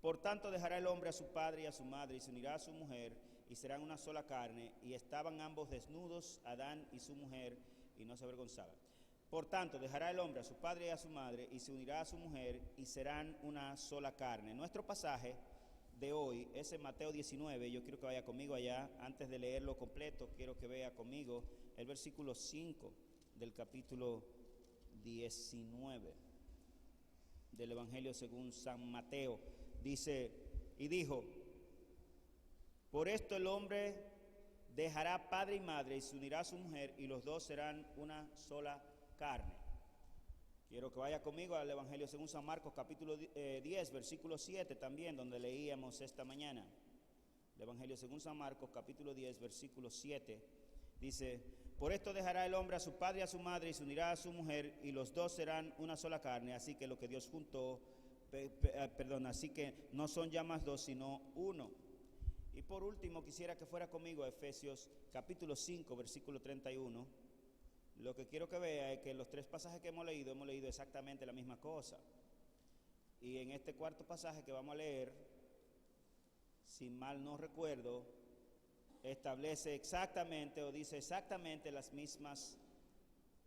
Por tanto dejará el hombre a su padre y a su madre y se unirá a su mujer y serán una sola carne. Y estaban ambos desnudos, Adán y su mujer, y no se avergonzaban. Por tanto dejará el hombre a su padre y a su madre y se unirá a su mujer y serán una sola carne. Nuestro pasaje de hoy es en Mateo 19. Yo quiero que vaya conmigo allá. Antes de leerlo completo, quiero que vea conmigo el versículo 5 del capítulo 19 del Evangelio según San Mateo. Dice, y dijo, por esto el hombre dejará padre y madre y se unirá a su mujer y los dos serán una sola carne. Quiero que vaya conmigo al Evangelio según San Marcos capítulo 10, versículo 7 también, donde leíamos esta mañana. El Evangelio según San Marcos capítulo 10, versículo 7, dice, por esto dejará el hombre a su padre y a su madre y se unirá a su mujer y los dos serán una sola carne, así que lo que Dios juntó, así que no son ya más dos sino uno. Y por último quisiera que fuera conmigo a Efesios capítulo 5, versículo 31. Lo que quiero que vea es que en los tres pasajes que hemos leído exactamente la misma cosa. Y en este cuarto pasaje que vamos a leer, si mal no recuerdo, establece exactamente o dice exactamente las mismas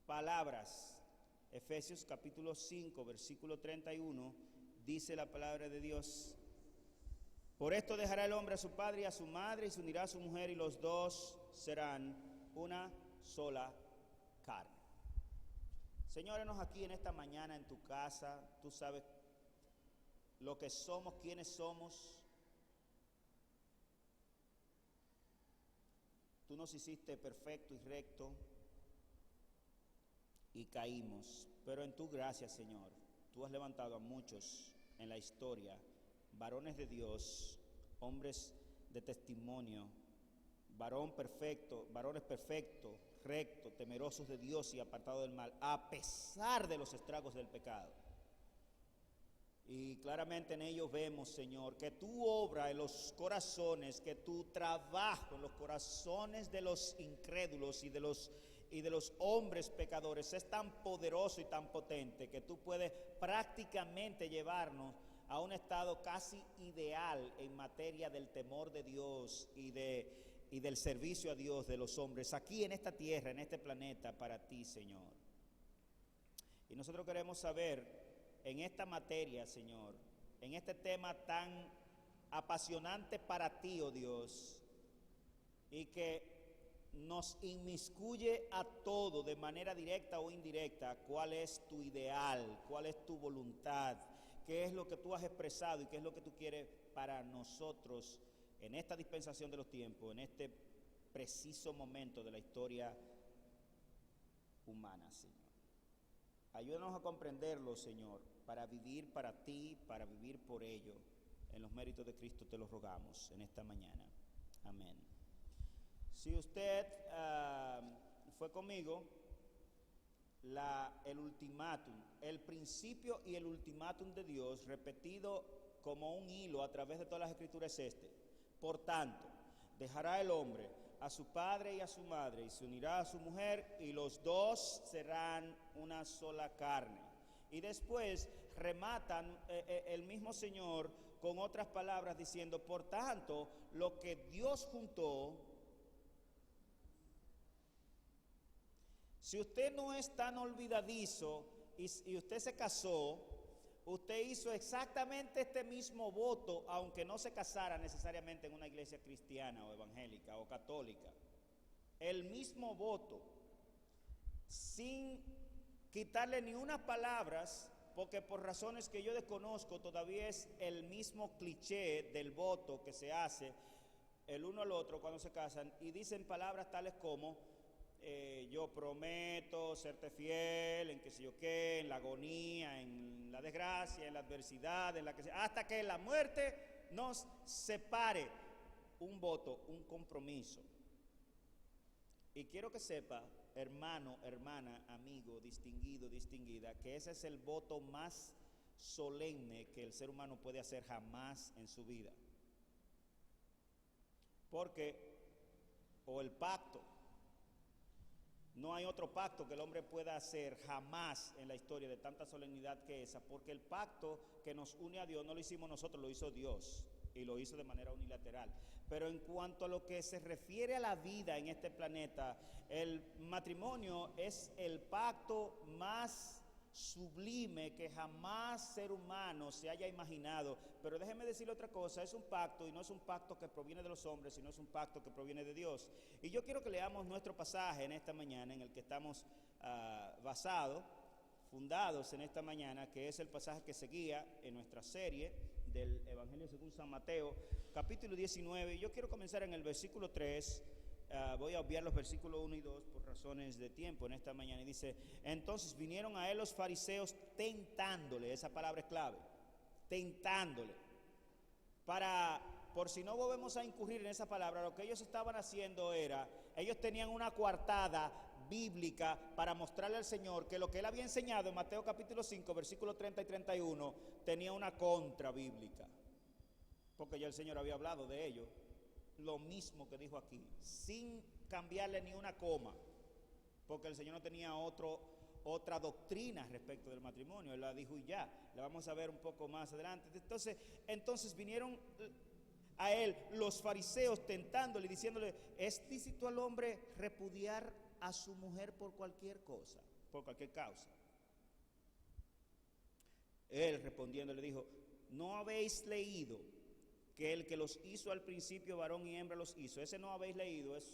palabras. Efesios capítulo 5, versículo 31, dice la palabra de Dios. Por esto dejará el hombre a su padre y a su madre y se unirá a su mujer y los dos serán una sola carne. Señor, enos aquí en esta mañana en tu casa. Tú sabes lo que somos, quiénes somos. Tú nos hiciste perfecto y recto y caímos, pero en tu gracia, Señor, tú has levantado a muchos en la historia, varones de Dios, hombres de testimonio, varones perfectos, rectos, temerosos de Dios y apartados del mal, a pesar de los estragos del pecado. Y claramente en ellos vemos, Señor, que tu obra en los corazones, que tu trabajo en los corazones de los incrédulos y de los hombres pecadores es tan poderoso y tan potente que tú puedes prácticamente llevarnos a un estado casi ideal en materia del temor de Dios y del servicio a Dios de los hombres aquí en esta tierra, en este planeta, para ti, Señor. Y nosotros queremos saber en esta materia, Señor, en este tema tan apasionante para ti, oh Dios, y que nos inmiscuye a todo de manera directa o indirecta, cuál es tu ideal, cuál es tu voluntad, qué es lo que tú has expresado y qué es lo que tú quieres para nosotros en esta dispensación de los tiempos, en este preciso momento de la historia humana, Señor. Ayúdanos a comprenderlo, Señor, para vivir para ti, para vivir por ello. En los méritos de Cristo te lo rogamos en esta mañana. Amén. Si usted fue conmigo, el ultimátum, el principio y el ultimátum de Dios repetido como un hilo a través de todas las escrituras es este. Por tanto, dejará el hombre a su padre y a su madre y se unirá a su mujer y los dos serán una sola carne. Y después rematan el mismo Señor con otras palabras diciendo, por tanto, lo que Dios juntó. Si usted no es tan olvidadizo y usted se casó, usted hizo exactamente este mismo voto, aunque no se casara necesariamente en una iglesia cristiana o evangélica o católica. El mismo voto, sin quitarle ni unas palabras, porque por razones que yo desconozco todavía es el mismo cliché del voto que se hace el uno al otro cuando se casan, y dicen palabras tales como yo prometo serte fiel en qué sé yo qué, en la agonía, en la desgracia, en la adversidad, en la que sea, hasta que la muerte nos separe. Un voto, un compromiso. Y quiero que sepa, hermano, hermana, amigo, distinguido, distinguida, que ese es el voto más solemne que el ser humano puede hacer jamás en su vida. Porque, o el pacto, No hay otro pacto que el hombre pueda hacer jamás en la historia de tanta solemnidad que esa, porque el pacto que nos une a Dios no lo hicimos nosotros, lo hizo Dios, y lo hizo de manera unilateral. Pero en cuanto a lo que se refiere a la vida en este planeta, el matrimonio es el pacto más sublime que jamás ser humano se haya imaginado. Pero déjeme decirle otra cosa, es un pacto, y no es un pacto que proviene de los hombres, sino es un pacto que proviene de Dios. Y yo quiero que leamos nuestro pasaje en esta mañana, en el que estamos fundados en esta mañana, que es el pasaje que seguía en nuestra serie del Evangelio según San Mateo, capítulo 19. Y yo quiero comenzar en el versículo 3. Voy a obviar los versículos 1 y 2 por razones de tiempo en esta mañana. Y dice: entonces vinieron a él los fariseos tentándole, esa palabra es clave, tentándole, por si no volvemos a incurrir en esa palabra, lo que ellos estaban haciendo era, ellos tenían una coartada bíblica para mostrarle al Señor que lo que él había enseñado en Mateo capítulo 5, versículos 30 y 31, tenía una contra bíblica, porque ya el Señor había hablado de ello, lo mismo que dijo aquí, sin cambiarle ni una coma, porque el Señor no tenía otra doctrina respecto del matrimonio, él la dijo y ya, la vamos a ver un poco más adelante. Entonces vinieron a él los fariseos tentándole, diciéndole: ¿es lícito al hombre repudiar a su mujer por cualquier cosa, por cualquier causa? Él respondiendo le dijo: ¿no habéis leído que el que los hizo al principio varón y hembra los hizo? Ese "no habéis leído" es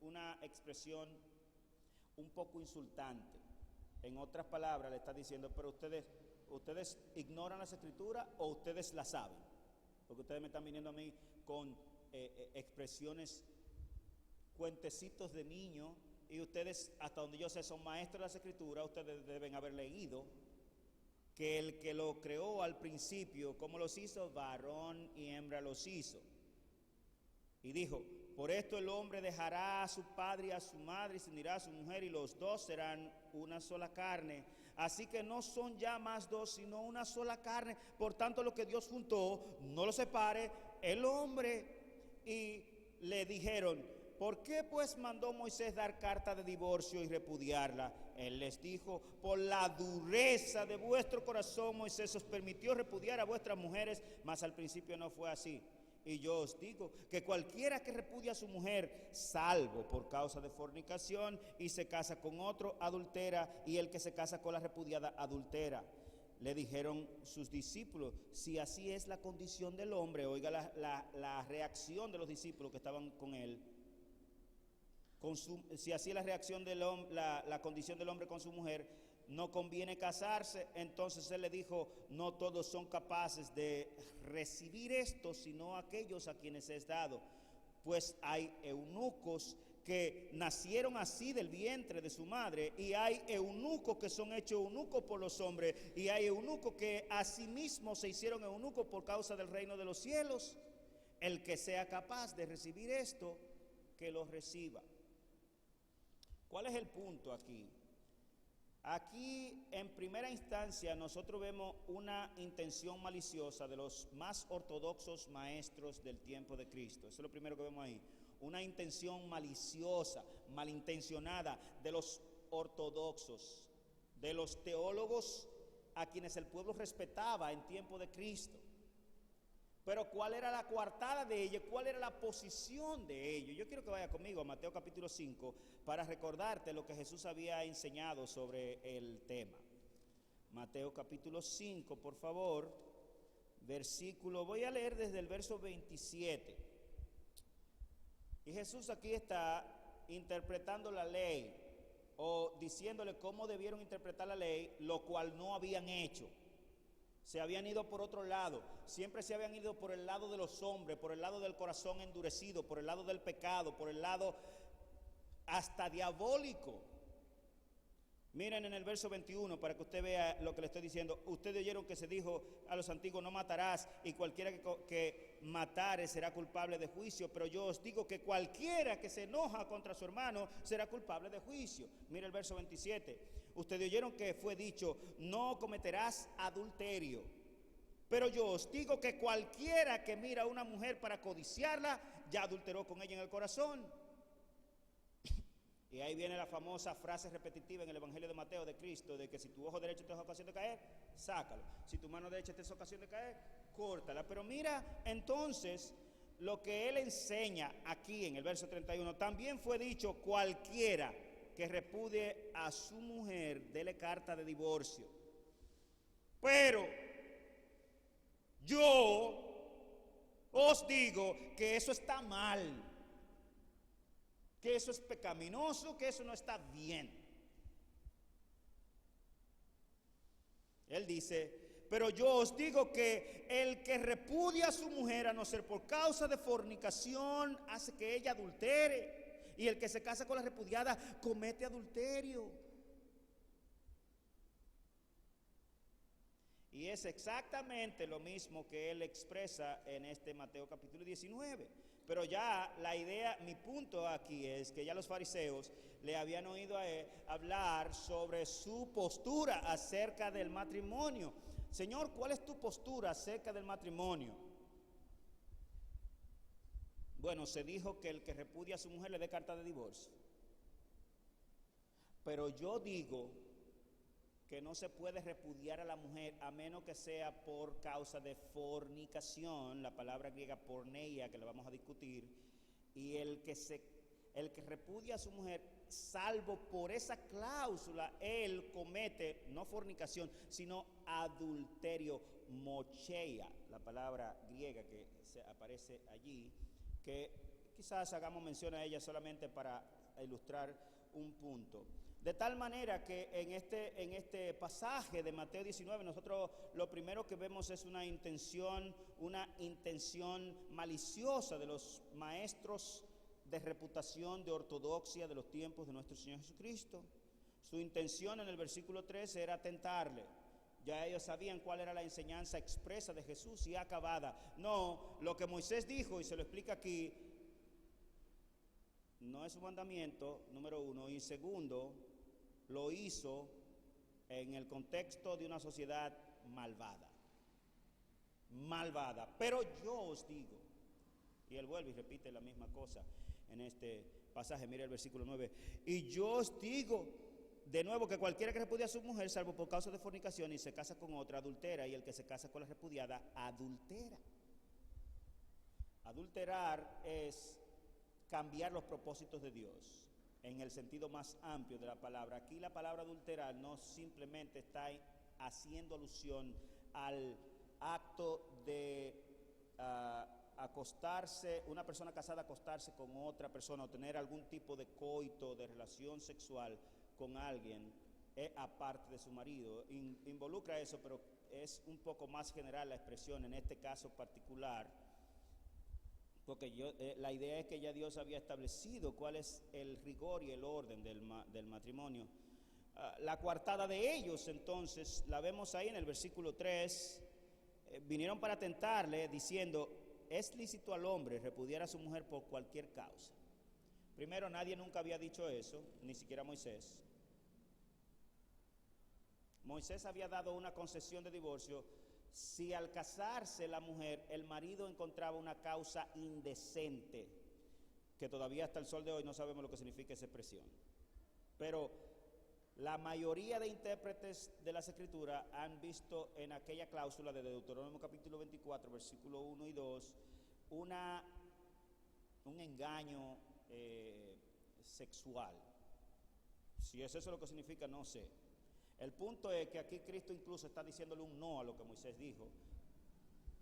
una expresión un poco insultante. En otras palabras le está diciendo: pero ustedes ignoran las escrituras o ustedes las saben, porque ustedes me están viniendo a mí con expresiones, cuentecitos de niño, y ustedes, hasta donde yo sé, son maestros de las escrituras. Ustedes deben haber leído que el que lo creó al principio, ¿cómo los hizo? Varón y hembra los hizo. Y dijo: por esto el hombre dejará a su padre y a su madre y se unirá a su mujer, y los dos serán una sola carne. Así que no son ya más dos, sino una sola carne. Por tanto, lo que Dios juntó, no lo separe el hombre. Y le dijeron: ¿por qué pues mandó Moisés dar carta de divorcio y repudiarla? Él les dijo: por la dureza de vuestro corazón Moisés os permitió repudiar a vuestras mujeres, mas al principio no fue así. Y yo os digo que cualquiera que repudia a su mujer, salvo por causa de fornicación, y se casa con otro, adultera, y el que se casa con la repudiada, adultera. Le dijeron sus discípulos: si así es la condición del hombre, oiga la reacción de los discípulos que estaban con él, si así es la reacción del hombre, la condición del hombre con su mujer, no conviene casarse. Entonces él le dijo: no todos son capaces de recibir esto, sino aquellos a quienes es dado. Pues hay eunucos que nacieron así del vientre de su madre, y hay eunucos que son hechos eunucos por los hombres, y hay eunucos que asimismo se hicieron eunucos por causa del reino de los cielos. El que sea capaz de recibir esto, que lo reciba. ¿Cuál es el punto aquí? Aquí, en primera instancia, nosotros vemos una intención maliciosa de los más ortodoxos maestros del tiempo de Cristo. Eso es lo primero que vemos ahí. Una intención maliciosa, malintencionada de los ortodoxos, de los teólogos a quienes el pueblo respetaba en tiempo de Cristo. Pero ¿cuál era la coartada de ellos? ¿Cuál era la posición de ellos? Yo quiero que vaya conmigo a Mateo capítulo 5 para recordarte lo que Jesús había enseñado sobre el tema. Mateo capítulo 5, por favor, voy a leer desde el verso 27. Y Jesús aquí está interpretando la ley, o diciéndole cómo debieron interpretar la ley, lo cual no habían hecho. Se habían ido por otro lado, siempre se habían ido por el lado de los hombres, por el lado del corazón endurecido, por el lado del pecado, por el lado hasta diabólico. Miren en el verso 21 para que usted vea lo que le estoy diciendo. Ustedes oyeron que se dijo a los antiguos: no matarás, y cualquiera que matare será culpable de juicio. Pero yo os digo que cualquiera que se enoja contra su hermano será culpable de juicio. Mira el verso 27. Ustedes oyeron que fue dicho: no cometerás adulterio. Pero yo os digo que cualquiera que mira a una mujer para codiciarla, ya adulteró con ella en el corazón. Y ahí viene la famosa frase repetitiva en el Evangelio de Mateo de Cristo, de que si tu ojo derecho te es ocasión de caer, sácalo. Si tu mano derecha te es ocasión de caer, córtala. Pero mira, entonces, lo que él enseña aquí en el verso 31, también fue dicho: cualquiera que repudie a su mujer, dele carta de divorcio. Pero yo os digo que eso está mal, que eso es pecaminoso, que eso no está bien. Él dice: pero yo os digo que el que repudia a su mujer, a no ser por causa de fornicación, hace que ella adultere. Y el que se casa con la repudiada comete adulterio. Y es exactamente lo mismo que él expresa en este Mateo capítulo 19. Pero ya la idea, mi punto aquí es que ya los fariseos le habían oído a él hablar sobre su postura acerca del matrimonio. Señor, ¿cuál es tu postura acerca del matrimonio? Bueno, se dijo que el que repudia a su mujer le dé carta de divorcio. Pero yo digo que no se puede repudiar a la mujer a menos que sea por causa de fornicación, la palabra griega porneia, que la vamos a discutir, y el que repudia a su mujer, salvo por esa cláusula, él comete no fornicación, sino adulterio, mocheia, la palabra griega que aparece allí, que quizás hagamos mención a ella solamente para ilustrar un punto. De tal manera que en este pasaje de Mateo 19 nosotros lo primero que vemos es una intención maliciosa de los maestros de reputación, de ortodoxia de los tiempos de nuestro Señor Jesucristo. Su intención en el versículo 13 era tentarle. Ya ellos sabían cuál era la enseñanza expresa de Jesús y acabada. No, lo que Moisés dijo, y se lo explica aquí, no es un mandamiento, número uno, y segundo, lo hizo en el contexto de una sociedad malvada. Pero yo os digo, y él vuelve y repite la misma cosa en este pasaje, mira el versículo 9, y yo os digo de nuevo que cualquiera que repudia a su mujer, salvo por causa de fornicación, y se casa con otra, adultera, y el que se casa con la repudiada, adultera. Adulterar es cambiar los propósitos de Dios en el sentido más amplio de la palabra. Aquí la palabra adulterar no simplemente está haciendo alusión al acto de acostarse, una persona casada acostarse con otra persona o tener algún tipo de coito, de relación sexual con alguien aparte de su marido. Involucra eso, pero es un poco más general la expresión en este caso particular, porque la idea es que ya Dios había establecido cuál es el rigor y el orden del matrimonio. La coartada de ellos, entonces, la vemos ahí en el versículo 3, vinieron para tentarle diciendo: ¿es lícito al hombre repudiar a su mujer por cualquier causa? Primero, nadie nunca había dicho eso, ni siquiera Moisés. Moisés había dado una concesión de divorcio si al casarse la mujer, el marido encontraba una causa indecente, que todavía hasta el sol de hoy no sabemos lo que significa esa expresión. Pero la mayoría de intérpretes de las Escrituras han visto en aquella cláusula de Deuteronomio capítulo 24, versículo 1 y 2, un engaño sexual. Si es eso lo que significa, no sé. El punto es que aquí Cristo incluso está diciéndole un no a lo que Moisés dijo,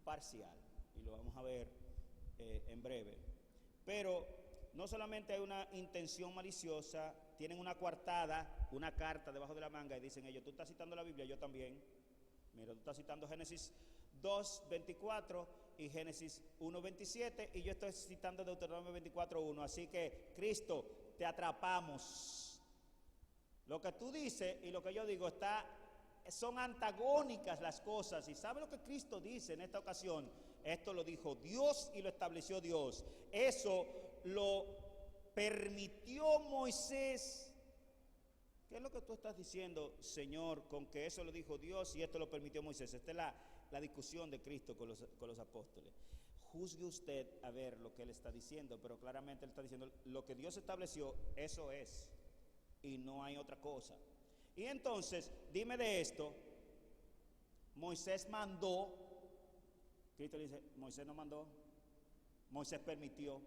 parcial, y lo vamos a ver en breve. Pero no solamente hay una intención maliciosa, tienen una coartada, una carta debajo de la manga y dicen ellos: tú estás citando la Biblia, yo también. Mira, tú estás citando Génesis 2:24 y Génesis 1:27 y yo estoy citando Deuteronomio 24:1. Así que, Cristo, te atrapamos. Lo que tú dices y lo que yo digo son antagónicas las cosas. ¿Y sabe lo que Cristo dice en esta ocasión? Esto lo dijo Dios y lo estableció Dios. Eso lo permitió Moisés. ¿Qué es lo que tú estás diciendo, Señor, con que eso lo dijo Dios y esto lo permitió Moisés? Esta es la discusión de Cristo con los apóstoles. Juzgue usted a ver lo que él está diciendo, pero claramente él está diciendo: lo que Dios estableció, eso es. y no hay otra cosa. Y entonces, dime de esto, Moisés mandó, Cristo le dice, Moisés no mandó, Moisés permitió.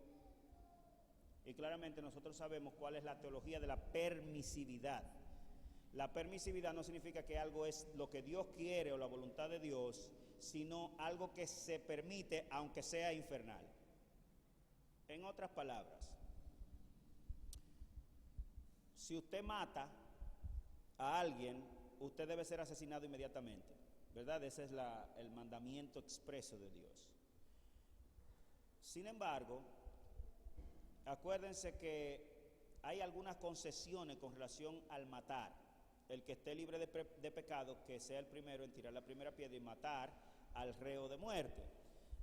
Y claramente nosotros sabemos cuál es la teología de la permisividad. La permisividad no significa que algo es lo que Dios quiere o la voluntad de Dios, sino algo que se permite aunque sea infernal. En otras palabras, si usted mata a alguien, usted debe ser asesinado inmediatamente, ¿verdad? Ese es el mandamiento expreso de Dios. Sin embargo, acuérdense que hay algunas concesiones con relación al matar. El que esté libre de pecado, que sea el primero en tirar la primera piedra y matar al reo de muerte.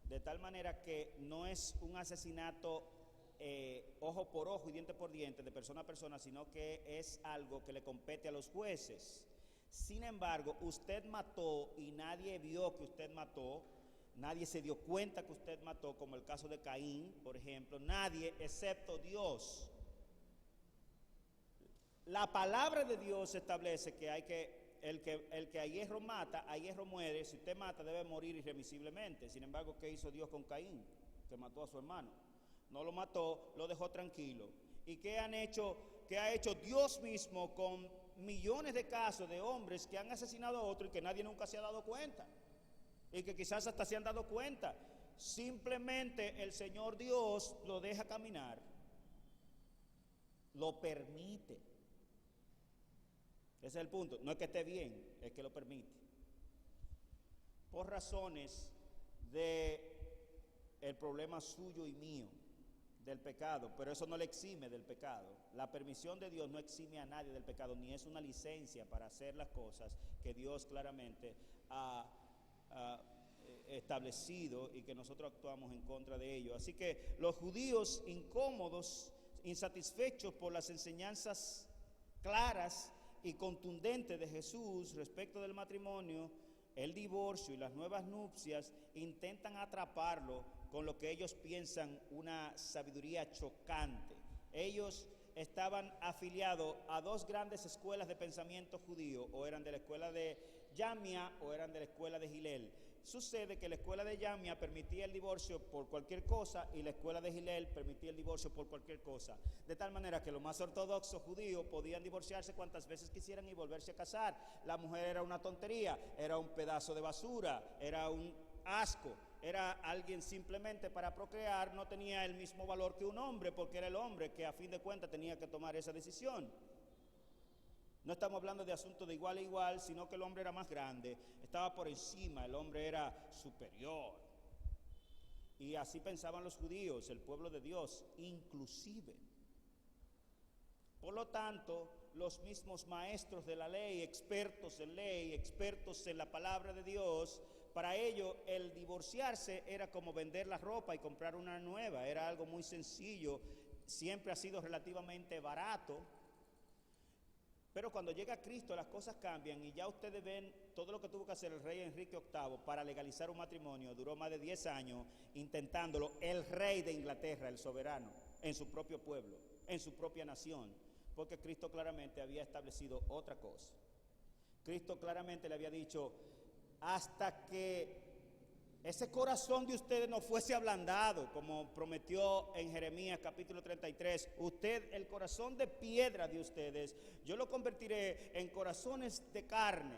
De tal manera que no es un asesinato ojo por ojo y diente por diente, de persona a persona, sino que es algo que le compete a los jueces. Sin embargo, usted mató y nadie vio que usted mató, nadie se dio cuenta que usted mató, como el caso de Caín, por ejemplo, nadie excepto Dios. La palabra de Dios establece que el que a hierro mata, a hierro muere. Si usted mata, debe morir irremisiblemente. Sin embargo, ¿qué hizo Dios con Caín? Que mató a su hermano. No lo mató, lo dejó tranquilo. ¿Y qué ha hecho Dios mismo con millones de casos de hombres que han asesinado a otro y que nadie nunca se ha dado cuenta? Y que quizás hasta se han dado cuenta. Simplemente el Señor Dios lo deja caminar, lo permite. Ese es el punto. No es que esté bien, es que lo permite. Por razones del problema suyo y mío, del pecado, pero eso no le exime del pecado. La permisión de Dios no exime a nadie del pecado, ni es una licencia para hacer las cosas que Dios claramente ha establecido y que nosotros actuamos en contra de ello. Así que los judíos incómodos, insatisfechos por las enseñanzas claras y contundente de Jesús respecto del matrimonio, el divorcio y las nuevas nupcias, intentan atraparlo con lo que ellos piensan una sabiduría chocante. Ellos estaban afiliados a dos grandes escuelas de pensamiento judío, o eran de la escuela de Yamia o eran de la escuela de Gilel. Sucede que la escuela de Yamia permitía el divorcio por cualquier cosa y la escuela de Gilel permitía el divorcio por cualquier cosa. De tal manera que los más ortodoxos judíos podían divorciarse cuantas veces quisieran y volverse a casar. La mujer era una tontería, era un pedazo de basura, era un asco, era alguien simplemente para procrear, no tenía el mismo valor que un hombre, porque era el hombre que a fin de cuentas tenía que tomar esa decisión. No estamos hablando de asuntos de igual a igual, sino que el hombre era más grande, estaba por encima, el hombre era superior. Y así pensaban los judíos, el pueblo de Dios, inclusive. Por lo tanto, los mismos maestros de la ley, expertos en la palabra de Dios, para ellos el divorciarse era como vender la ropa y comprar una nueva, era algo muy sencillo, siempre ha sido relativamente barato. Pero cuando llega Cristo las cosas cambian y ya ustedes ven todo lo que tuvo que hacer el rey Enrique VIII para legalizar un matrimonio. Duró más de 10 años intentándolo, el rey de Inglaterra, el soberano, en su propio pueblo, en su propia nación, porque Cristo claramente había establecido otra cosa. Cristo claramente le había dicho, hasta que ese corazón de ustedes no fuese ablandado, como prometió en Jeremías capítulo 33, el corazón de piedra de ustedes, yo lo convertiré en corazones de carne.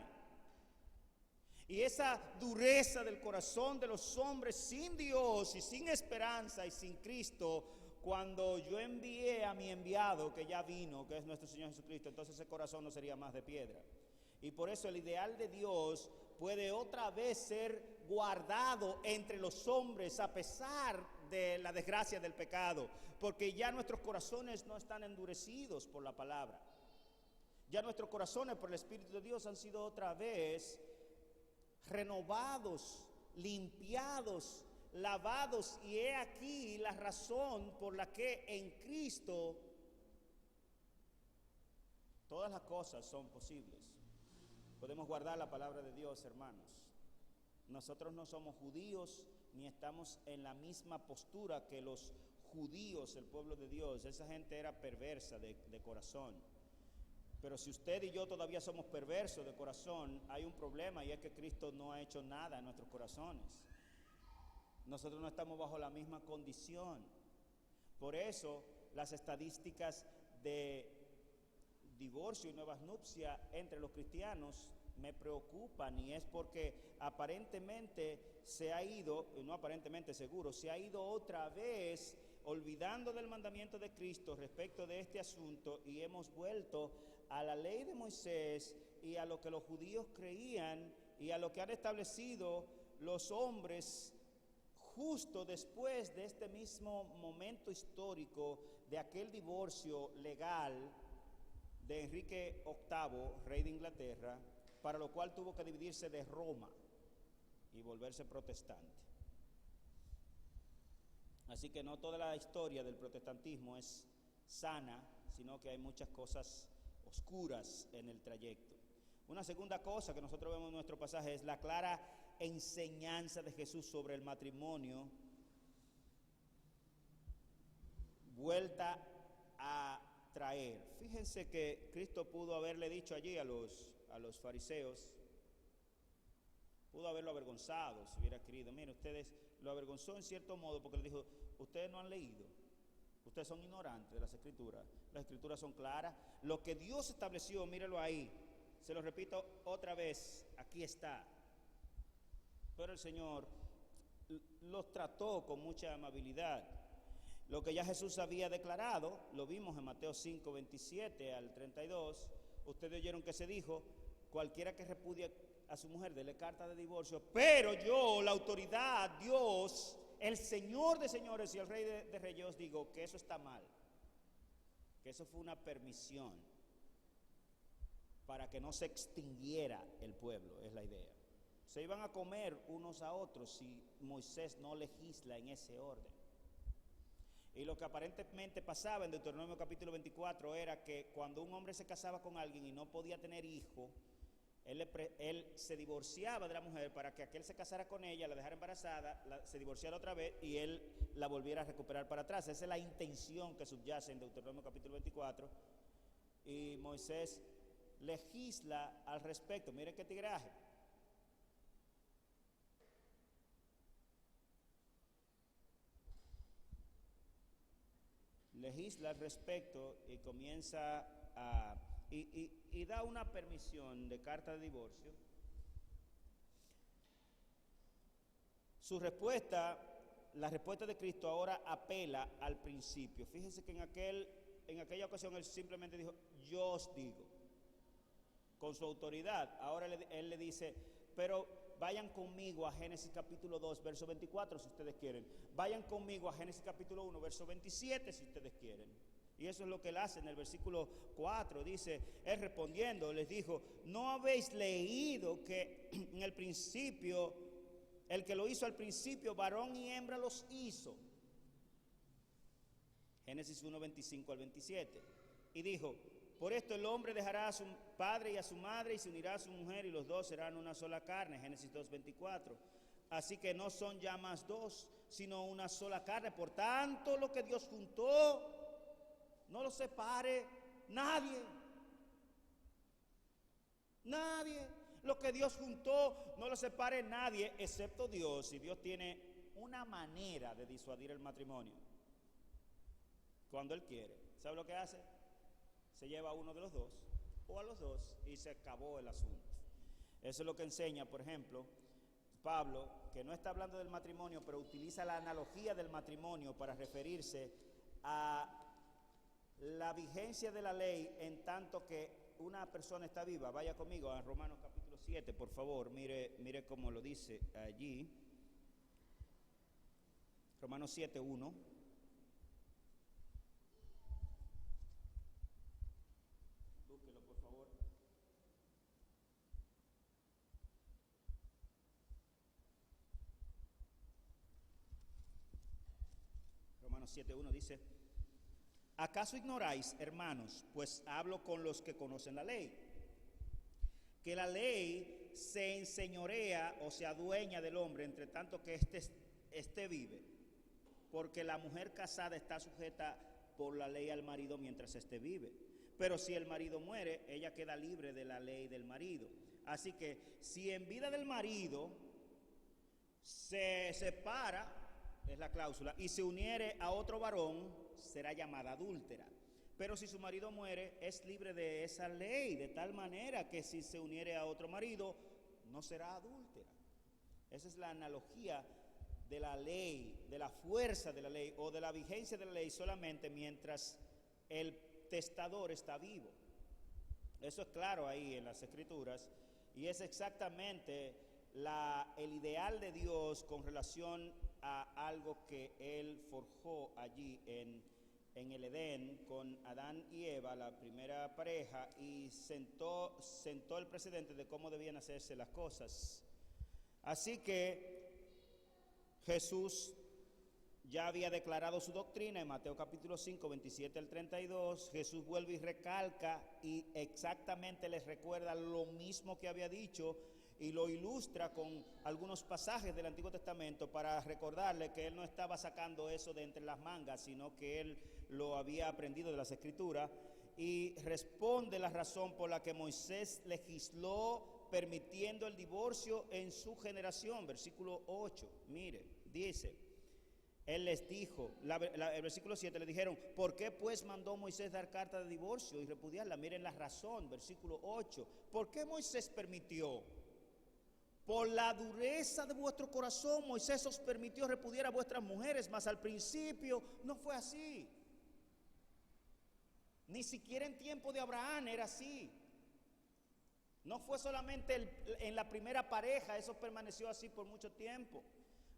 Y esa dureza del corazón de los hombres sin Dios y sin esperanza y sin Cristo, cuando yo envié a mi enviado, que ya vino, que es nuestro Señor Jesucristo, entonces ese corazón no sería más de piedra. Y por eso el ideal de Dios puede otra vez ser guardado entre los hombres a pesar de la desgracia del pecado, porque ya nuestros corazones no están endurecidos por la palabra. Ya nuestros corazones por el Espíritu de Dios han sido otra vez renovados, limpiados, lavados, y he aquí la razón por la que en Cristo todas las cosas son posibles. Podemos guardar la palabra de Dios, hermanos. Nosotros no somos judíos ni estamos en la misma postura que los judíos, el pueblo de Dios. Esa gente era perversa de corazón. Pero si usted y yo todavía somos perversos de corazón, hay un problema, y es que Cristo no ha hecho nada en nuestros corazones. Nosotros no estamos bajo la misma condición. Por eso las estadísticas de divorcio y nuevas nupcias entre los cristianos me preocupan, y es porque aparentemente se ha ido, no aparentemente seguro, se ha ido otra vez olvidando del mandamiento de Cristo respecto de este asunto, y hemos vuelto a la ley de Moisés y a lo que los judíos creían y a lo que han establecido los hombres justo después de este mismo momento histórico de aquel divorcio legal de Enrique VIII, rey de Inglaterra, para lo cual tuvo que dividirse de Roma y volverse protestante. Así que no toda la historia del protestantismo es sana, sino que hay muchas cosas oscuras en el trayecto. Una segunda cosa que nosotros vemos en nuestro pasaje es la clara enseñanza de Jesús sobre el matrimonio, vuelta a traer. Fíjense que Cristo pudo haberle dicho allí a los fariseos, pudo haberlo avergonzado si hubiera querido. Miren, ustedes, lo avergonzó en cierto modo porque le dijo, ustedes no han leído, ustedes son ignorantes de las escrituras son claras, lo que Dios estableció, mírenlo ahí, se lo repito otra vez, aquí está. Pero el Señor los trató con mucha amabilidad. Lo que ya Jesús había declarado, lo vimos en Mateo 5, 27 al 32, ustedes oyeron que se dijo, cualquiera que repudie a su mujer, dele carta de divorcio, pero yo, la autoridad, Dios, el Señor de señores y el Rey de reyes, os digo que eso está mal, que eso fue una permisión para que no se extinguiera el pueblo, es la idea. Se iban a comer unos a otros si Moisés no legisla en ese orden. Y lo que aparentemente pasaba en Deuteronomio capítulo 24 era que cuando un hombre se casaba con alguien y no podía tener hijo, él se divorciaba de la mujer para que aquel se casara con ella, la dejara embarazada, se divorciara otra vez y él la volviera a recuperar para atrás. Esa es la intención que subyace en Deuteronomio capítulo 24. Y Moisés legisla al respecto. Miren qué tigraje. Legisla al respecto y comienza a... Y da una permisión de carta de divorcio. Su respuesta, la respuesta de Cristo ahora apela al principio. Fíjense que en aquella ocasión él simplemente dijo, yo os digo, con su autoridad. Ahora él le dice, pero vayan conmigo a Génesis capítulo 2, verso 24 si ustedes quieren. Vayan conmigo a Génesis capítulo 1, verso 27 si ustedes quieren. Y eso es lo que él hace en el versículo 4. Dice, él respondiendo les dijo, ¿no habéis leído que en el principio, el que lo hizo al principio, varón y hembra los hizo? Génesis 1, 25 al 27. Y dijo, por esto el hombre dejará a su padre y a su madre y se unirá a su mujer y los dos serán una sola carne. Génesis 2, 24. Así que no son ya más dos, sino una sola carne. Por tanto, lo que Dios juntó, no lo separe nadie. Nadie. Lo que Dios juntó, no lo separe nadie, excepto Dios. Y Dios tiene una manera de disuadir el matrimonio. Cuando Él quiere. ¿Sabe lo que hace? Se lleva a uno de los dos, o a los dos, y se acabó el asunto. Eso es lo que enseña, por ejemplo, Pablo, que no está hablando del matrimonio, pero utiliza la analogía del matrimonio para referirse a la vigencia de la ley en tanto que una persona está viva. Vaya conmigo a Romanos capítulo 7, por favor, mire cómo lo dice allí. Romanos 7, 1. Búsquelo, por favor. Romanos 7, 1 dice, ¿acaso ignoráis, hermanos, pues hablo con los que conocen la ley, que la ley se enseñorea o se adueña del hombre entre tanto que éste vive? Porque la mujer casada está sujeta por la ley al marido mientras éste vive. Pero si el marido muere, ella queda libre de la ley del marido. Así que si en vida del marido se separa, es la cláusula, y se uniere a otro varón, será llamada adúltera. Pero si su marido muere, es libre de esa ley, de tal manera que si se uniere a otro marido, no será adúltera. Esa es la analogía de la ley, de la fuerza de la ley o de la vigencia de la ley solamente mientras el testador está vivo. Eso es claro ahí en las Escrituras y es exactamente el ideal de Dios con relación a algo que Él forjó allí en el Edén con Adán y Eva, la primera pareja, y sentó el precedente de cómo debían hacerse las cosas. Así que Jesús ya había declarado su doctrina en Mateo capítulo 5, 27 al 32. Jesús vuelve y recalca y exactamente les recuerda lo mismo que había dicho y lo ilustra con algunos pasajes del Antiguo Testamento para recordarle que él no estaba sacando eso de entre las mangas, sino que él lo había aprendido de las Escrituras, y responde la razón por la que Moisés legisló permitiendo el divorcio en su generación. Versículo 8, mire, dice, él les dijo, el versículo 7, le dijeron, ¿por qué pues mandó Moisés dar carta de divorcio y repudiarla? Miren la razón, versículo 8, ¿por qué Moisés permitió? Por la dureza de vuestro corazón, Moisés os permitió repudiar a vuestras mujeres, mas al principio no fue así. Ni siquiera en tiempo de Abraham era así. No fue solamente en la primera pareja, eso permaneció así por mucho tiempo.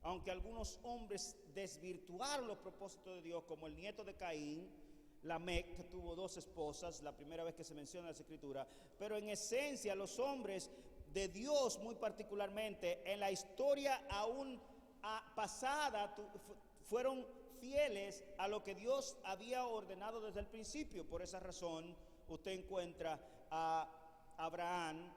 Aunque algunos hombres desvirtuaron los propósitos de Dios, como el nieto de Caín, Lamec, que tuvo 2 esposas, la primera vez que se menciona en las Escrituras. Pero en esencia los hombres de Dios muy particularmente, en la historia aún pasada, fueron fieles a lo que Dios había ordenado desde el principio. Por esa razón usted encuentra a Abraham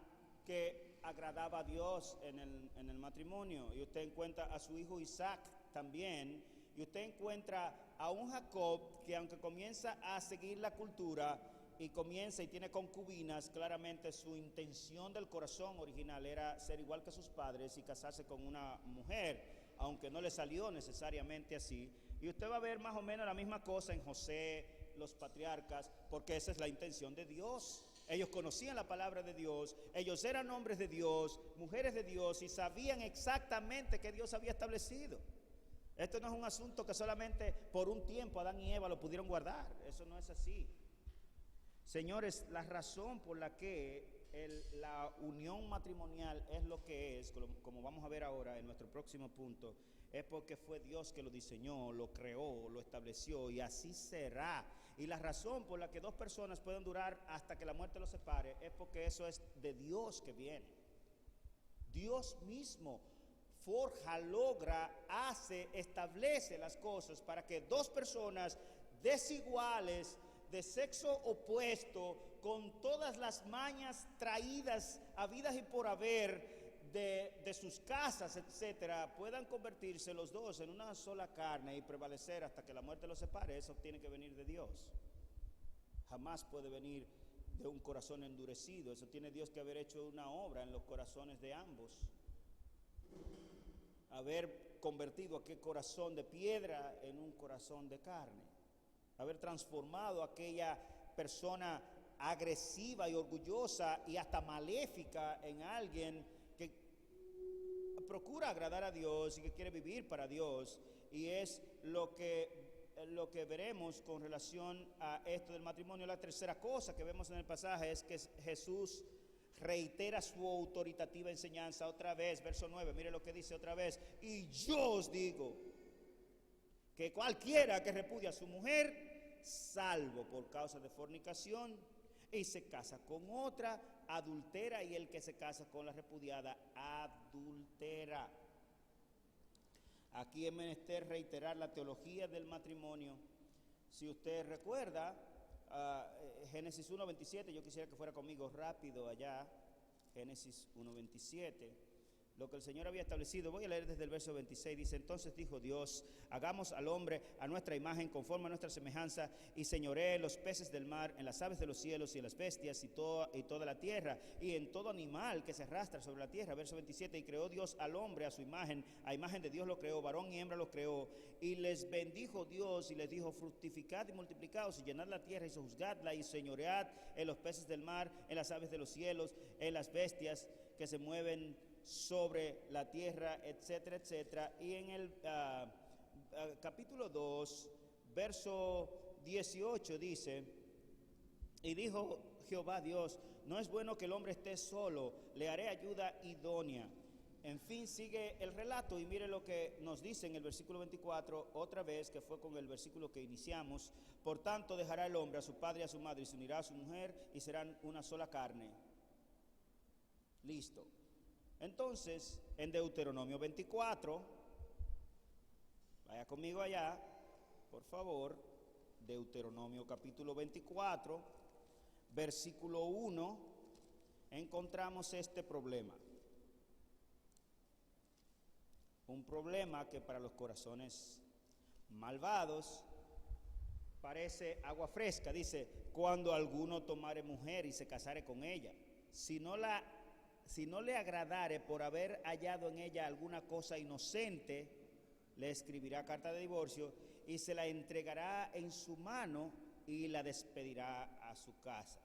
que agradaba a Dios en el matrimonio, y usted encuentra a su hijo Isaac también, y usted encuentra a un Jacob que aunque comienza a seguir la cultura y comienza y tiene concubinas, claramente su intención del corazón original era ser igual que sus padres y casarse con una mujer, aunque no le salió necesariamente así. Y usted va a ver más o menos la misma cosa en José, los patriarcas, porque esa es la intención de Dios. Ellos conocían la palabra de Dios, ellos eran hombres de Dios, mujeres de Dios, y sabían exactamente qué Dios había establecido. Esto no es un asunto que solamente por un tiempo Adán y Eva lo pudieron guardar, eso no es así. Señores, la razón por la que la unión matrimonial es lo que es, como vamos a ver ahora en nuestro próximo punto, es porque fue Dios que lo diseñó, lo creó, lo estableció, y así será. Y la razón por la que 2 personas pueden durar hasta que la muerte los separe es porque eso es de Dios que viene. Dios mismo forja, logra, hace, establece las cosas para que 2 personas desiguales, de sexo opuesto, con todas las mañas traídas habidas y por haber de sus casas, etcétera, puedan convertirse los 2 en una sola carne y prevalecer hasta que la muerte los separe. Eso tiene que venir de Dios. Jamás puede venir de un corazón endurecido. Eso tiene Dios que haber hecho una obra en los corazones de ambos, haber convertido aquel corazón de piedra en un corazón de carne, haber transformado a aquella persona agresiva y orgullosa y hasta maléfica en alguien que procura agradar a Dios y que quiere vivir para Dios. Y es lo que veremos con relación a esto del matrimonio. La tercera cosa que vemos en el pasaje es que Jesús reitera su autoritativa enseñanza otra vez, verso 9, mire lo que dice otra vez: y yo os digo que cualquiera que repudia a su mujer, salvo por causa de fornicación, y se casa con otra, adultera, y el que se casa con la repudiada, adultera. Aquí es menester reiterar la teología del matrimonio. Si usted recuerda, Génesis 1:27, yo quisiera que fuera conmigo rápido allá, Génesis 1:27, lo que el Señor había establecido. Voy a leer desde el verso 26, dice: entonces dijo Dios, hagamos al hombre a nuestra imagen, conforme a nuestra semejanza, y señoree en los peces del mar, en las aves de los cielos, y en las bestias, y toda la tierra, y en todo animal que se arrastra sobre la tierra. Verso 27, y creó Dios al hombre a su imagen, a imagen de Dios lo creó, varón y hembra los creó, y les bendijo Dios, y les dijo: fructificad y multiplicaos, y llenad la tierra, y sojuzgadla, y señoread en los peces del mar, en las aves de los cielos, en las bestias que se mueven sobre la tierra, etcétera, etcétera. Y en el capítulo 2, verso 18 dice: y dijo Jehová Dios, no es bueno que el hombre esté solo, le haré ayuda idónea. En fin, sigue el relato y mire lo que nos dice en el versículo 24, otra vez, que fue con el versículo que iniciamos. Por tanto, dejará el hombre a su padre y a su madre, y se unirá a su mujer, y serán una sola carne. Listo. Entonces, en Deuteronomio 24, vaya conmigo allá, por favor. Deuteronomio capítulo 24, versículo 1, encontramos este problema. Un problema que para los corazones malvados parece agua fresca. Dice: cuando alguno tomare mujer y se casare con ella, si no le agradare por haber hallado en ella alguna cosa inocente, le escribirá carta de divorcio y se la entregará en su mano y la despedirá a su casa.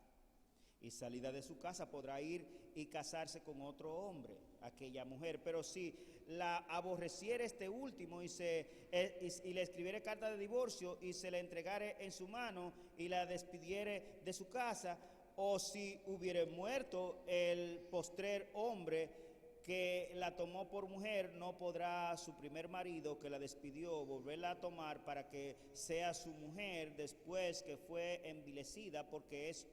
Y salida de su casa podrá ir y casarse con otro hombre, aquella mujer. Pero si la aborreciere este último y le escribiere carta de divorcio y se la entregare en su mano y la despidiere de su casa, o si hubiere muerto el postrer hombre que la tomó por mujer, no podrá su primer marido que la despidió volverla a tomar para que sea su mujer después que fue envilecida, porque es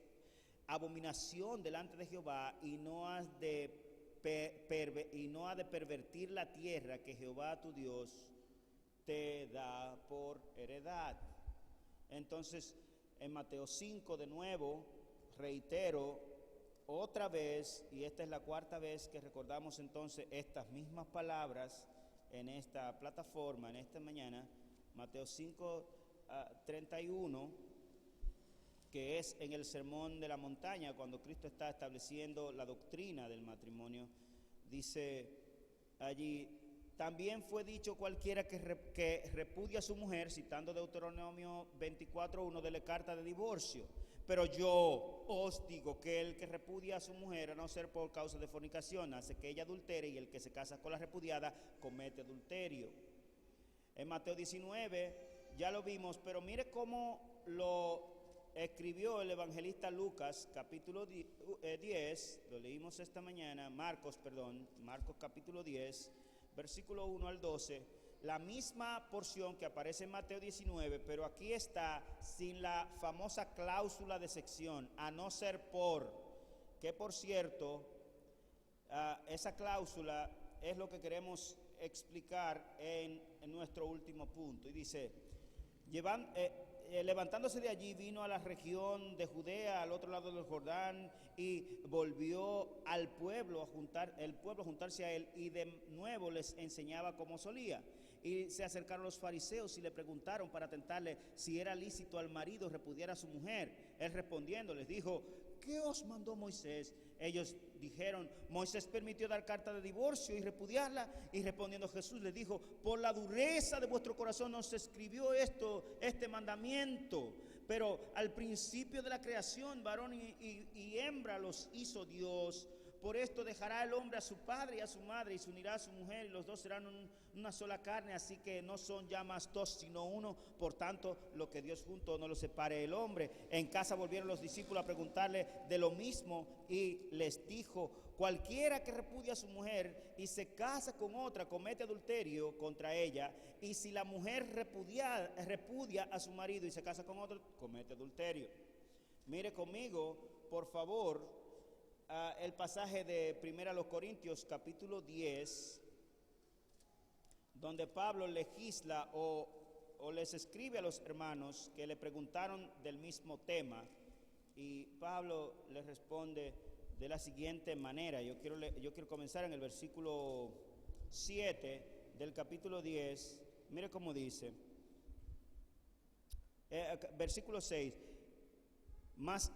abominación delante de Jehová, y no ha de pervertir la tierra que Jehová tu Dios te da por heredad. Entonces, en Mateo 5, de nuevo, reitero otra vez, y esta es la cuarta vez que recordamos entonces estas mismas palabras en esta plataforma, en esta mañana, Mateo 5, 31, que es en el Sermón de la Montaña, cuando Cristo está estableciendo la doctrina del matrimonio. Dice allí: también fue dicho: cualquiera que repudia a su mujer, citando Deuteronomio 24:1, dele carta de divorcio. Pero yo os digo que el que repudia a su mujer, a no ser por causa de fornicación, hace que ella adultere, y el que se casa con la repudiada comete adulterio. En Mateo 19 ya lo vimos, pero mire cómo lo escribió el evangelista Lucas, capítulo 10, lo leímos esta mañana, Marcos capítulo 10, versículo 1 al 12, la misma porción que aparece en Mateo 19, pero aquí está sin la famosa cláusula de sección, a no ser por, que por cierto, esa cláusula es lo que queremos explicar en nuestro último punto. Y dice: levantándose de allí, vino a la región de Judea, al otro lado del Jordán, y volvió al pueblo a juntarse a él, y de nuevo les enseñaba como solía. Y se acercaron los fariseos y le preguntaron para tentarle si era lícito al marido repudiar a su mujer. Él respondiendo les dijo: ¿qué os mandó Moisés? Ellos dijeron: Moisés permitió dar carta de divorcio y repudiarla. Y respondiendo Jesús les dijo: por la dureza de vuestro corazón nos escribió este mandamiento. Pero al principio de la creación, varón y hembra los hizo Dios. Por esto dejará el hombre a su padre y a su madre, y se unirá a su mujer, y los dos serán una sola carne. Así que no son ya más dos, sino uno. Por tanto, lo que Dios juntó, no lo separe el hombre. En casa volvieron los discípulos a preguntarle de lo mismo, y les dijo: cualquiera que repudia a su mujer y se casa con otra, comete adulterio contra ella. Y si la mujer repudia a su marido y se casa con otro, comete adulterio. Mire conmigo, por favor, el pasaje de 1 Corintios capítulo 10, donde Pablo legisla o les escribe a los hermanos que le preguntaron del mismo tema, y Pablo les responde de la siguiente manera. Yo quiero comenzar en el versículo 7 del capítulo 10. Mire cómo dice. Versículo 6. Mas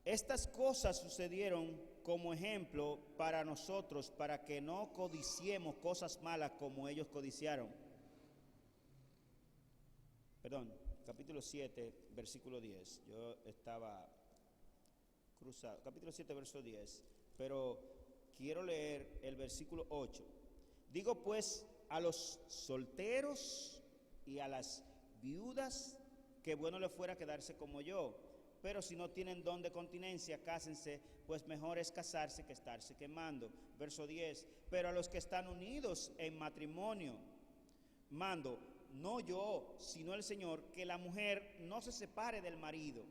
estas cosas sucedieron como ejemplo para nosotros, para que no codiciemos cosas malas como ellos codiciaron. Perdón, capítulo 7, versículo 10. Yo estaba cruzado. Capítulo 7, verso 10. Pero quiero leer el versículo 8. Digo pues a los solteros y a las viudas que bueno les fuera quedarse como yo. Pero si no tienen don de continencia, cásense, pues mejor es casarse que estarse quemando. Verso 10. Pero a los que están unidos en matrimonio, mando, no yo, sino el Señor, que la mujer no se separe del marido.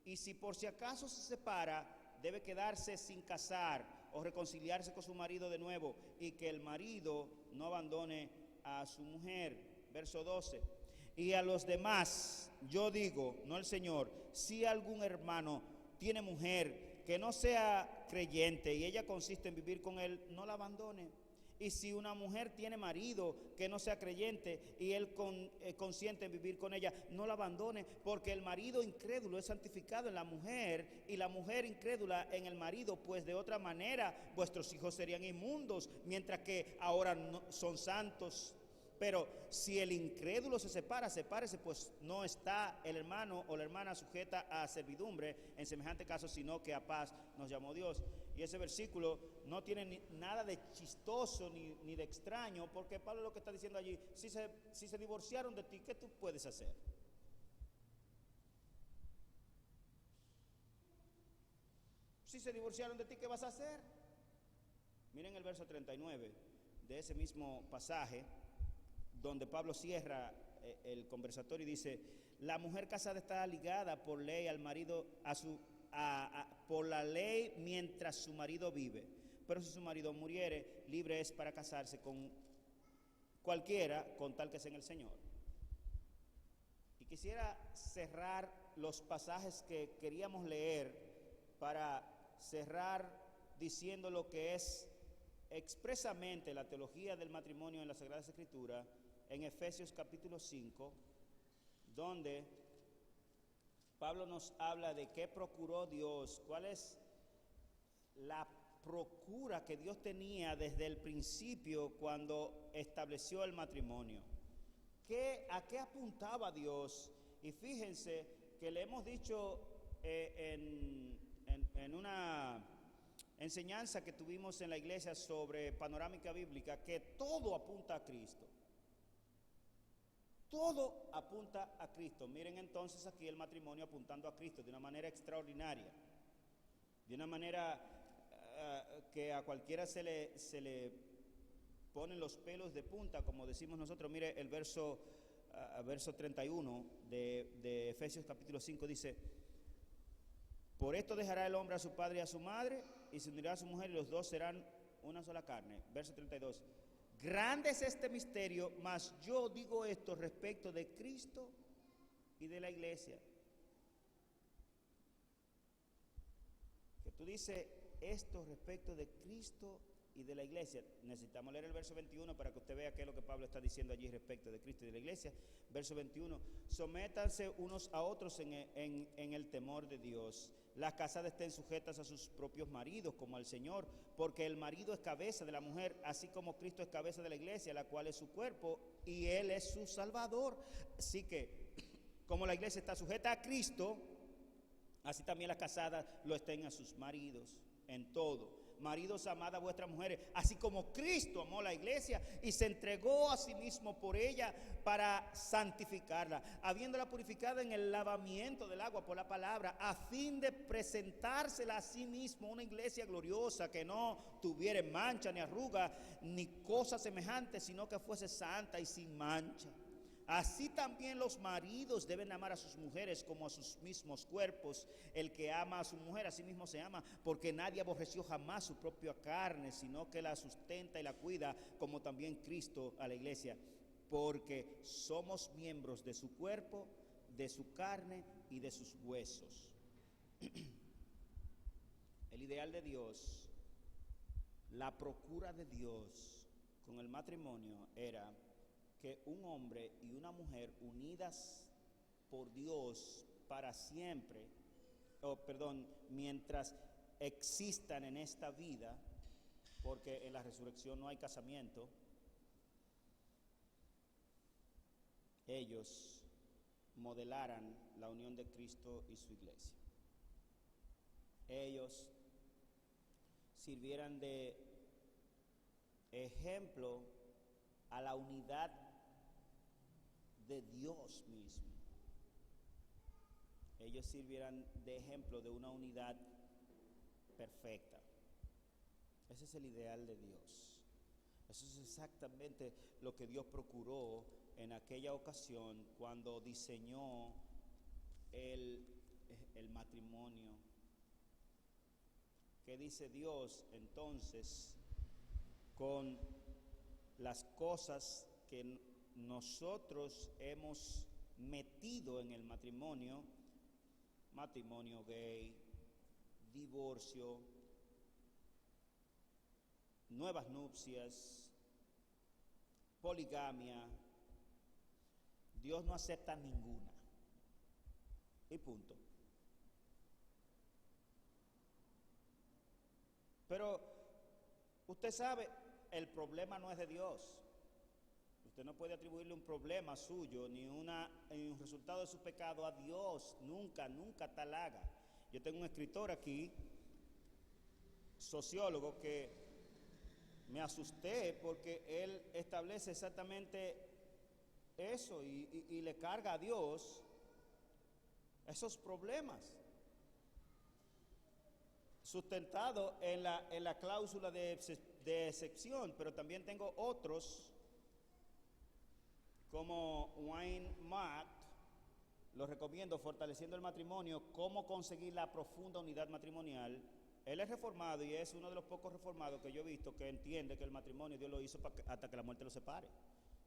Y si por si acaso se separa, debe quedarse sin casar o reconciliarse con su marido de nuevo, y que el marido no abandone a su mujer. Verso 12. Y a los demás, yo digo, no el Señor, si algún hermano tiene mujer que no sea creyente y ella consiste en vivir con él, no la abandone. Y si una mujer tiene marido que no sea creyente y él consiente en vivir con ella, no la abandone, porque el marido incrédulo es santificado en la mujer y la mujer incrédula en el marido, pues de otra manera vuestros hijos serían inmundos, mientras que ahora no, son santos. Pero si el incrédulo se separa, sepárese, pues no está el hermano o la hermana sujeta a servidumbre en semejante caso, sino que a paz nos llamó Dios. Y ese versículo no tiene nada de chistoso ni de extraño, porque Pablo lo que está diciendo allí, si se divorciaron de ti, ¿qué tú puedes hacer? Si se divorciaron de ti, ¿qué vas a hacer? Miren el verso 39 de ese mismo pasaje, donde Pablo cierra el conversatorio y dice, la mujer casada está ligada por ley al marido, por la ley mientras su marido vive, pero si su marido muriere, libre es para casarse con cualquiera, con tal que sea en el Señor. Y quisiera cerrar los pasajes que queríamos leer para cerrar diciendo lo que es expresamente la teología del matrimonio en la Sagrada Escritura, en Efesios capítulo 5, donde Pablo nos habla de qué procuró Dios, cuál es la procura que Dios tenía desde el principio cuando estableció el matrimonio. ¿A qué apuntaba Dios? Y fíjense que le hemos dicho en una enseñanza que tuvimos en la iglesia sobre panorámica bíblica, que todo apunta a Cristo. Todo apunta a Cristo. Miren entonces aquí el matrimonio apuntando a Cristo de una manera extraordinaria, de una manera que a cualquiera se le ponen los pelos de punta, como decimos nosotros. Mire el verso 31 de Efesios capítulo 5 dice, por esto dejará el hombre a su padre y a su madre, y se unirá a su mujer, y los dos serán una sola carne. Verso 32. Grande es este misterio, mas yo digo esto respecto de Cristo y de la iglesia. Que tú dices esto respecto de Cristo y de la iglesia. Necesitamos leer el verso 21 para que usted vea qué es lo que Pablo está diciendo allí respecto de Cristo y de la iglesia. Verso 21, sométanse unos a otros en el temor de Dios. Las casadas estén sujetas a sus propios maridos como al Señor, porque el marido es cabeza de la mujer, así como Cristo es cabeza de la iglesia, la cual es su cuerpo, y Él es su Salvador. Así que, como la iglesia está sujeta a Cristo, así también las casadas lo estén a sus maridos en todo. Maridos, amad a vuestras mujeres, así como Cristo amó la iglesia y se entregó a sí mismo por ella para santificarla, habiéndola purificada en el lavamiento del agua por la palabra, a fin de presentársela a sí mismo una iglesia gloriosa, que no tuviera mancha ni arruga ni cosa semejante, sino que fuese santa y sin mancha. Así también los maridos deben amar a sus mujeres como a sus mismos cuerpos. El que ama a su mujer a sí mismo se ama, porque nadie aborreció jamás su propia carne, sino que la sustenta y la cuida, como también Cristo a la iglesia, porque somos miembros de su cuerpo, de su carne y de sus huesos. El el ideal de Dios, la procura de Dios con el matrimonio era que un hombre y una mujer unidas por Dios para siempre, mientras existan en esta vida, porque en la resurrección no hay casamiento, ellos modelaran la unión de Cristo y su iglesia. Ellos sirvieran de ejemplo a la unidad de Dios mismo. Ellos sirvieran de ejemplo de una unidad perfecta. Ese es el ideal de Dios. Eso es exactamente lo que Dios procuró en aquella ocasión cuando diseñó el matrimonio. ¿Qué dice Dios entonces con las cosas que nosotros hemos metido en el matrimonio? Matrimonio gay, divorcio, nuevas nupcias, poligamia. Dios no acepta ninguna. Y punto. Pero usted sabe, el problema no es de Dios. Usted no puede atribuirle un problema suyo ni un resultado de su pecado a Dios. Nunca, nunca tal haga. Yo tengo un escritor aquí, sociólogo, que me asusté porque él establece exactamente eso y le carga a Dios esos problemas, sustentado en la cláusula de excepción. Pero también tengo otros, como Wayne Mack, lo recomiendo, Fortaleciendo el Matrimonio, cómo conseguir la profunda unidad matrimonial. Él es reformado y es uno de los pocos reformados que yo he visto que entiende que el matrimonio Dios lo hizo hasta que la muerte lo separe.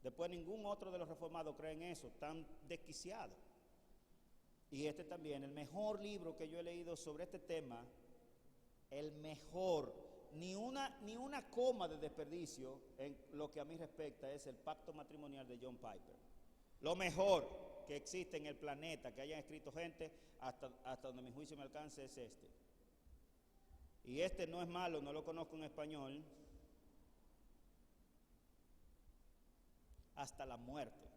Después ningún otro de los reformados cree en eso, tan desquiciado. Y este también, el mejor libro que yo he leído sobre este tema, el mejor, ni una coma de desperdicio en lo que a mí respecta, es El Pacto Matrimonial de John Piper. Lo mejor que existe en el planeta, que hayan escrito gente, hasta donde mi juicio me alcance, es este. Y este no es malo, no lo conozco en español. Hasta la muerte,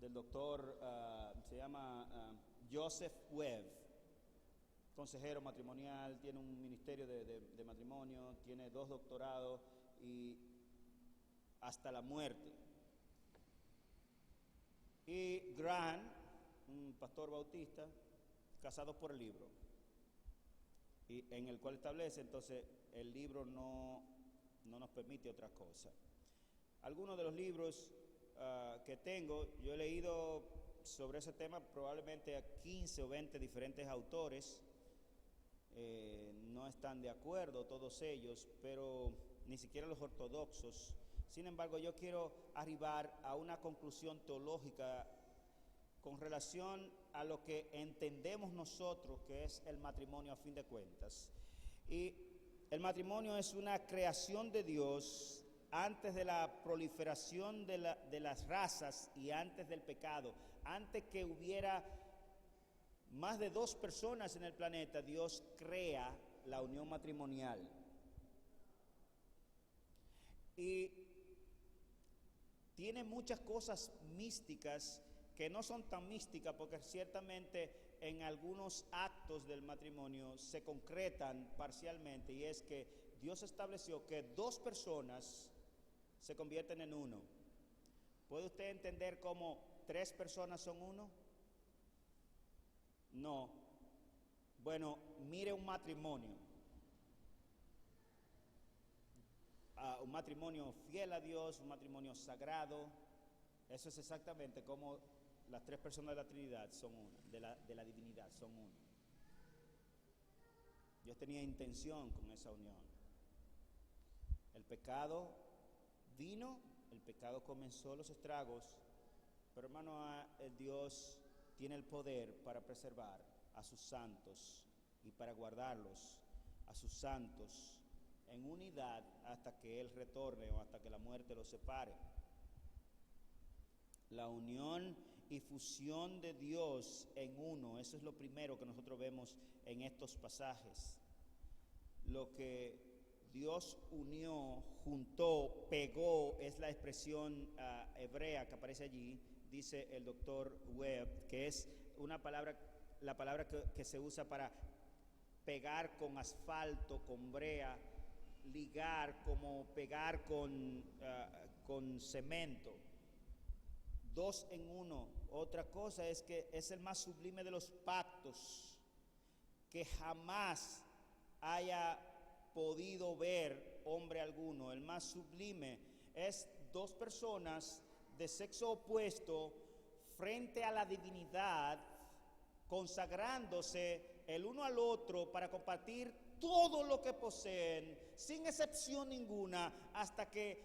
del doctor, se llama Joseph Webb, consejero matrimonial, tiene un ministerio de matrimonio, tiene 2 doctorados y hasta la muerte. Y Grant, un pastor bautista, Casados por el Libro, y en el cual establece, entonces, el libro no nos permite otra cosa. Algunos de los libros que tengo, yo he leído sobre ese tema probablemente a 15 o 20 diferentes autores. No están de acuerdo todos ellos, pero ni siquiera los ortodoxos. Sin embargo, yo quiero arribar a una conclusión teológica con relación a lo que entendemos nosotros que es el matrimonio a fin de cuentas. Y el matrimonio es una creación de Dios antes de la proliferación de las razas y antes del pecado. Antes que hubiera más de 2 personas en el planeta, Dios crea la unión matrimonial. Y tiene muchas cosas místicas que no son tan místicas, porque ciertamente en algunos actos del matrimonio se concretan parcialmente, y es que Dios estableció que 2 personas se convierten en uno. ¿Puede usted entender cómo 3 personas son uno? No. Bueno, mire un matrimonio. Un matrimonio fiel a Dios, un matrimonio sagrado. Eso es exactamente como las 3 personas de la Trinidad son una, de la divinidad son uno. Dios tenía intención con esa unión. El pecado vino, el pecado comenzó los estragos, pero hermano, Dios tiene el poder para preservar a sus santos y para guardarlos a sus santos en unidad hasta que Él retorne o hasta que la muerte los separe. La unión y fusión de Dios en uno, eso es lo primero que nosotros vemos en estos pasajes. Lo que Dios unió, juntó, pegó, es la expresión hebrea que aparece allí, dice el doctor Webb, que es una palabra, la palabra que se usa para pegar con asfalto, con brea, ligar, como pegar con cemento. Dos en uno. Otra cosa es que es el más sublime de los pactos que jamás haya podido ver hombre alguno. El más sublime es dos personas de sexo opuesto frente a la divinidad, consagrándose el uno al otro para compartir todo lo que poseen, sin excepción ninguna, hasta que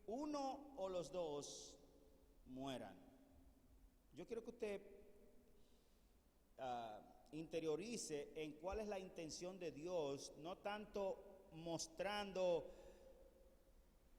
uno o los dos mueran. Yo quiero que usted interiorice en cuál es la intención de Dios, no tanto mostrando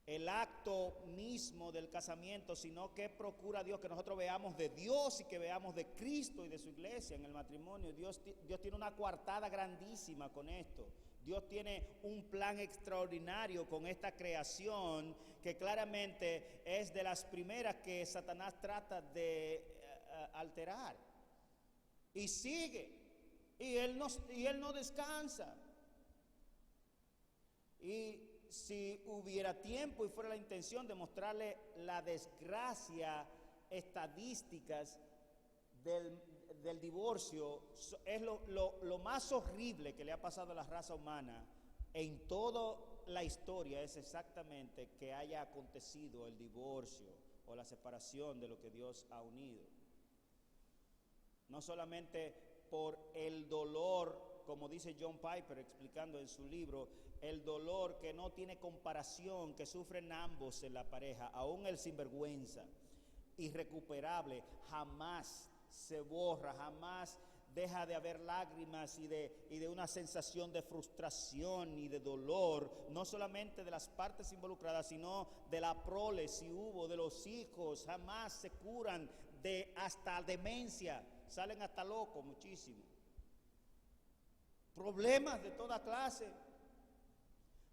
el acto mismo del casamiento, sino que procura Dios que nosotros veamos de Dios y que veamos de Cristo y de su iglesia en el matrimonio. Dios tiene una coartada grandísima con esto. Dios tiene un plan extraordinario con esta creación que claramente es de las primeras que Satanás trata de alterar. Y sigue. Y él no descansa. Y si hubiera tiempo y fuera la intención de mostrarle la desgracia estadísticas del divorcio, es lo más horrible que le ha pasado a la raza humana en toda la historia, es exactamente que haya acontecido el divorcio o la separación de lo que Dios ha unido. No solamente por el dolor, como dice John Piper explicando en su libro, el dolor que no tiene comparación, que sufren ambos en la pareja, aún el sinvergüenza, irrecuperable, jamás se borra, jamás deja de haber lágrimas y de una sensación de frustración y de dolor, no solamente de las partes involucradas, sino de la prole, si hubo, de los hijos, jamás se curan, de hasta demencia, salen hasta locos muchísimo. Problemas de toda clase.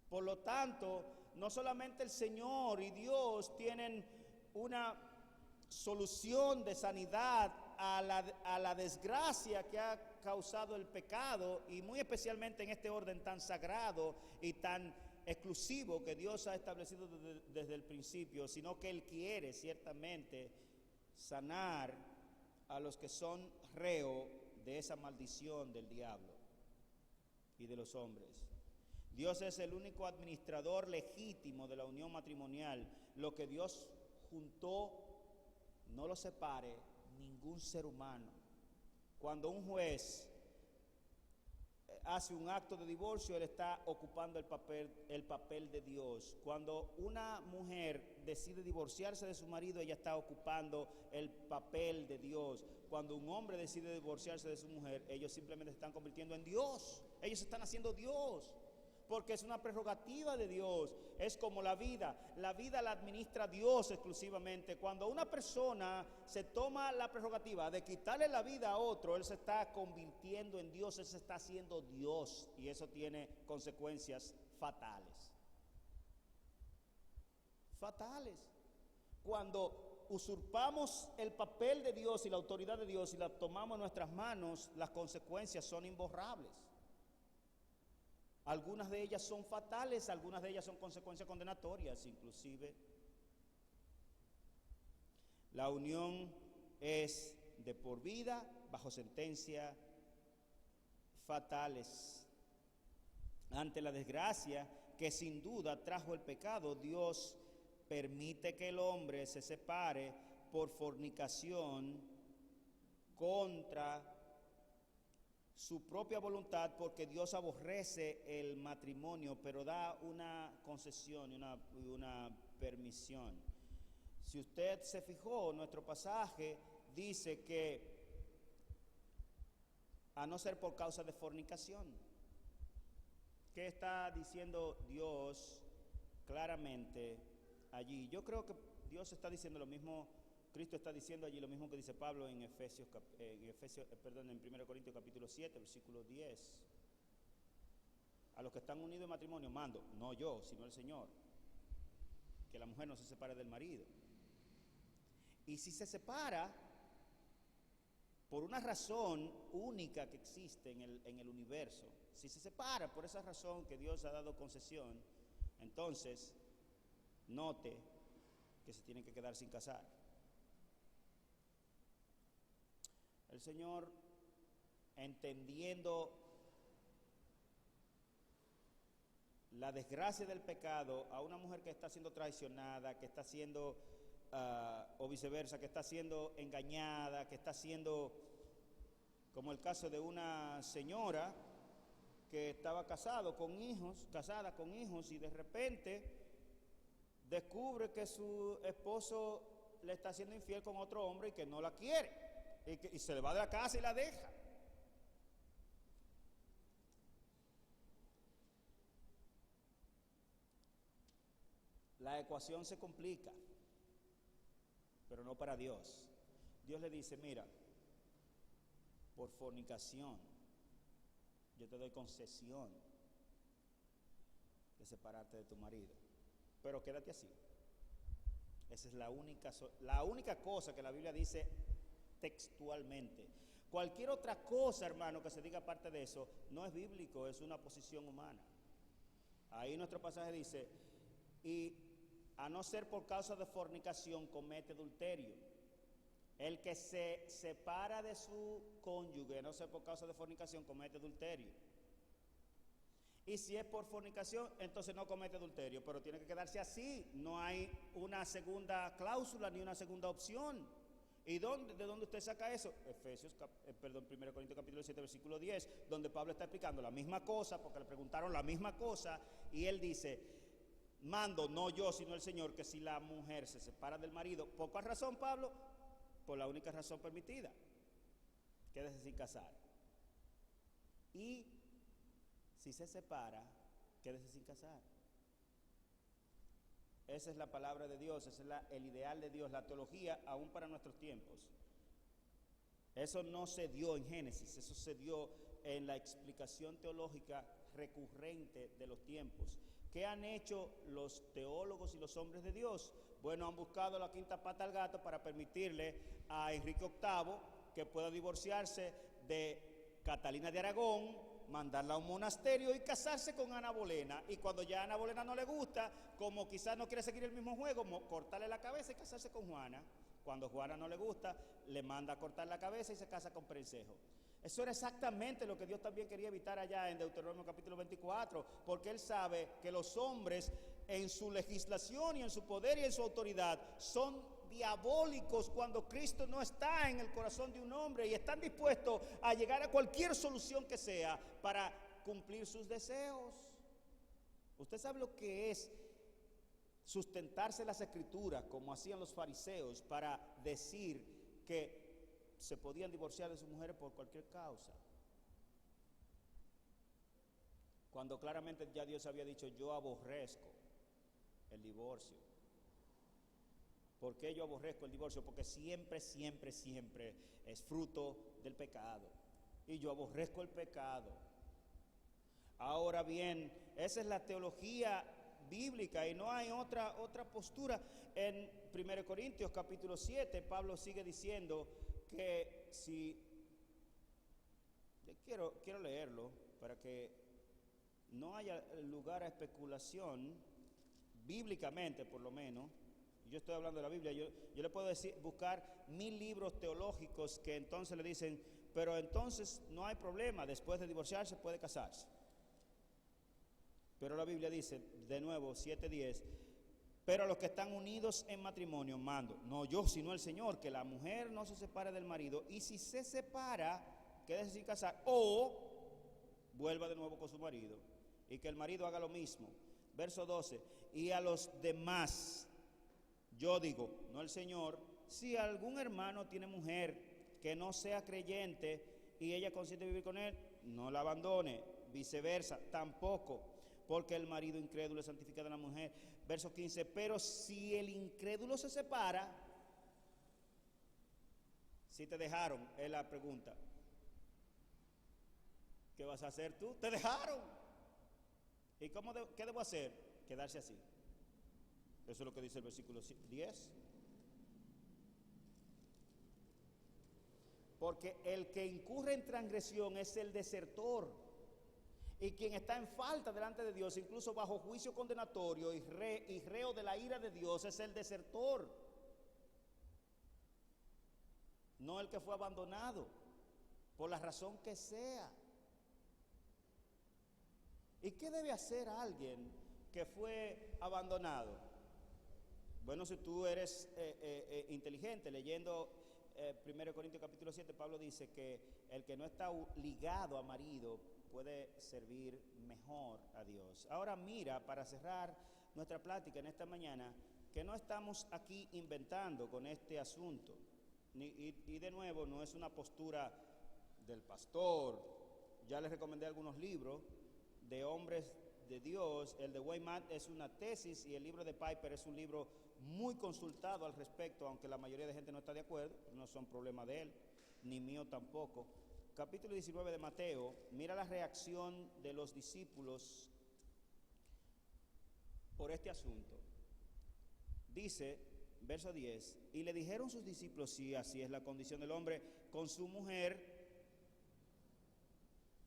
Por lo tanto, no solamente el Señor y Dios tienen una solución de sanidad a la desgracia que ha causado el pecado, y muy especialmente en este orden tan sagrado y tan exclusivo que Dios ha establecido desde el principio, sino que Él quiere ciertamente sanar a los que son reo de esa maldición del diablo y de los hombres. Dios es el único administrador legítimo de la unión matrimonial. Lo que Dios juntó, no lo separe ningún ser humano. Cuando un juez hace un acto de divorcio, él está ocupando el papel de Dios. Cuando una mujer decide divorciarse de su marido, ella está ocupando el papel de Dios. Cuando un hombre decide divorciarse de su mujer, ellos simplemente se están convirtiendo en Dios. Ellos están haciendo Dios, porque es una prerrogativa de Dios. Es como la vida la administra Dios exclusivamente. Cuando una persona se toma la prerrogativa de quitarle la vida a otro, él se está convirtiendo en Dios, él se está haciendo Dios, y eso tiene consecuencias fatales. Fatales. Cuando usurpamos el papel de Dios y la autoridad de Dios y la tomamos en nuestras manos, las consecuencias son imborrables. Algunas de ellas son fatales, algunas de ellas son consecuencias condenatorias, inclusive. La unión es de por vida, bajo sentencia fatales. Ante la desgracia que sin duda trajo el pecado, Dios permite que el hombre se separe por fornicación contra su propia voluntad, porque Dios aborrece el matrimonio, pero da una concesión y una permisión. Si usted se fijó, nuestro pasaje dice que a no ser por causa de fornicación. ¿Qué está diciendo Dios claramente allí? Yo creo que Dios está diciendo lo mismo, Cristo está diciendo allí lo mismo que dice Pablo en en 1 Corintios capítulo 7, versículo 10. A los que están unidos en matrimonio mando, no yo, sino el Señor, que la mujer no se separe del marido. Y si se separa por una razón única que existe en el universo, si se separa por esa razón que Dios ha dado concesión, entonces note que se tienen que quedar sin casar. El Señor, entendiendo la desgracia del pecado, a una mujer que está siendo traicionada, que está siendo, o viceversa, que está siendo engañada, que está siendo, como el caso de una señora que estaba casada con hijos, y de repente descubre que su esposo le está siendo infiel con otro hombre y que no la quiere, y se le va de la casa y la deja. La ecuación se complica, pero no para Dios. Dios le dice, mira, por fornicación, yo te doy concesión de separarte de tu marido, pero quédate así. Esa es la única cosa que la Biblia dice textualmente. Cualquier otra cosa, hermano, que se diga aparte de eso, no es bíblico, es una posición humana. Ahí nuestro pasaje dice, y a no ser por causa de fornicación comete adulterio. El que se separa de su cónyuge, a no ser por causa de fornicación, comete adulterio. Y si es por fornicación, entonces no comete adulterio, pero tiene que quedarse así. No hay una segunda cláusula ni una segunda opción. ¿Y de dónde usted saca eso? 1 Corintios capítulo 7, versículo 10, donde Pablo está explicando la misma cosa, porque le preguntaron la misma cosa, y él dice, mando, no yo, sino el Señor, que si la mujer se separa del marido, ¿por cuál razón, Pablo? Por la única razón permitida, quédese sin casar. Y si se separa, quédese sin casar. Esa es la palabra de Dios, ese es el ideal de Dios, la teología aún para nuestros tiempos. Eso no se dio en Génesis, eso se dio en la explicación teológica recurrente de los tiempos. ¿Qué han hecho los teólogos y los hombres de Dios? Bueno, han buscado la quinta pata al gato para permitirle a Enrique VIII que pueda divorciarse de Catalina de Aragón, mandarla a un monasterio y casarse con Ana Bolena. Y cuando ya Ana Bolena no le gusta, como quizás no quiere seguir el mismo juego, cortarle la cabeza y casarse con Juana. Cuando Juana no le gusta, le manda a cortar la cabeza y se casa con Prensejo. Eso era exactamente lo que Dios también quería evitar allá en Deuteronomio capítulo 24, porque Él sabe que los hombres en su legislación y en su poder y en su autoridad son diabólicos cuando Cristo no está en el corazón de un hombre y están dispuestos a llegar a cualquier solución que sea para cumplir sus deseos. Usted sabe lo que es sustentarse las escrituras como hacían los fariseos para decir que se podían divorciar de sus mujeres por cualquier causa, cuando claramente ya Dios había dicho, yo aborrezco el divorcio. ¿Por qué yo aborrezco el divorcio? Porque siempre es fruto del pecado, y yo aborrezco el pecado. Ahora bien, esa es la teología bíblica y no hay otra postura. En 1 Corintios capítulo 7, Pablo sigue diciendo que si, quiero leerlo para que no haya lugar a especulación, bíblicamente por lo menos. Yo estoy hablando de la Biblia, yo le puedo buscar 1000 libros teológicos que entonces le dicen, pero entonces no hay problema, después de divorciarse puede casarse. Pero la Biblia dice, de nuevo, 7:10, pero a los que están unidos en matrimonio mando, no yo, sino el Señor, que la mujer no se separe del marido, y si se separa, quédese sin casar, o vuelva de nuevo con su marido, y que el marido haga lo mismo. Verso 12, y a los demás, yo digo, no el Señor, si algún hermano tiene mujer que no sea creyente y ella consiente vivir con él, no la abandone. Viceversa, tampoco, porque el marido incrédulo es santificado en la mujer. Verso 15, pero si el incrédulo se separa, si te dejaron, es la pregunta. ¿Qué vas a hacer tú? Te dejaron. ¿Y qué debo hacer? Quedarse así. Eso es lo que dice el versículo 10. Porque el que incurre en transgresión es el desertor. Y quien está en falta delante de Dios, incluso bajo juicio condenatorio y reo de la ira de Dios, es el desertor. No el que fue abandonado, por la razón que sea. ¿Y qué debe hacer alguien que fue abandonado? Bueno, si tú eres inteligente, leyendo 1 Corintios capítulo 7, Pablo dice que el que no está ligado a marido puede servir mejor a Dios. Ahora mira, para cerrar nuestra plática en esta mañana, que no estamos aquí inventando con este asunto. Y de nuevo, no es una postura del pastor. Ya les recomendé algunos libros de hombres de Dios. El de Wayne Matt es una tesis y el libro de Piper es un libro muy consultado al respecto, aunque la mayoría de gente no está de acuerdo. No son problemas de él, ni mío tampoco. Capítulo 19 de Mateo, mira la reacción de los discípulos por este asunto. Dice, verso 10, y le dijeron sus discípulos, sí, así es la condición del hombre con su mujer,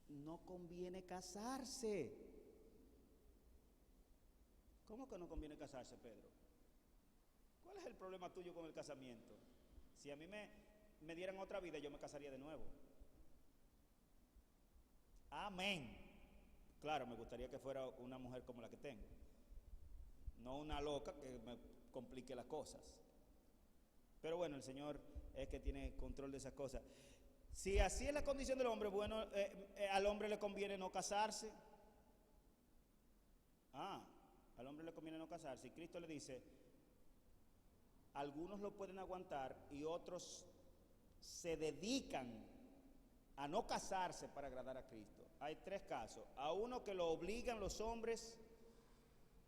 no conviene casarse. ¿Cómo que no conviene casarse, Pedro? ¿Cuál es el problema tuyo con el casamiento? Si a mí me dieran otra vida, yo me casaría de nuevo. Amén. Claro, me gustaría que fuera una mujer como la que tengo, no una loca que me complique las cosas. Pero bueno, el Señor es que tiene control de esas cosas. Si así es la condición del hombre, bueno, al hombre le conviene no casarse. Al hombre le conviene no casarse. Y Cristo le dice, algunos lo pueden aguantar y otros se dedican a no casarse para agradar a Cristo. Hay tres casos. A uno que lo obligan los hombres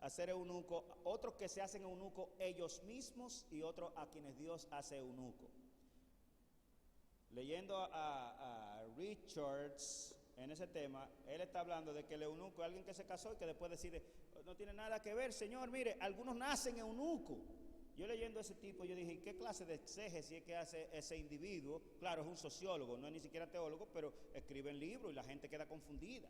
a ser eunuco, otros que se hacen eunuco ellos mismos y otros a quienes Dios hace eunuco. Leyendo a Richards en ese tema, él está hablando de que el eunuco es alguien que se casó y que después decide, no tiene nada que ver, Señor, mire, algunos nacen eunuco. Yo leyendo ese tipo, yo dije, ¿qué clase de exégesis es que hace ese individuo? Claro, es un sociólogo, no es ni siquiera teólogo, pero escribe en libros y la gente queda confundida.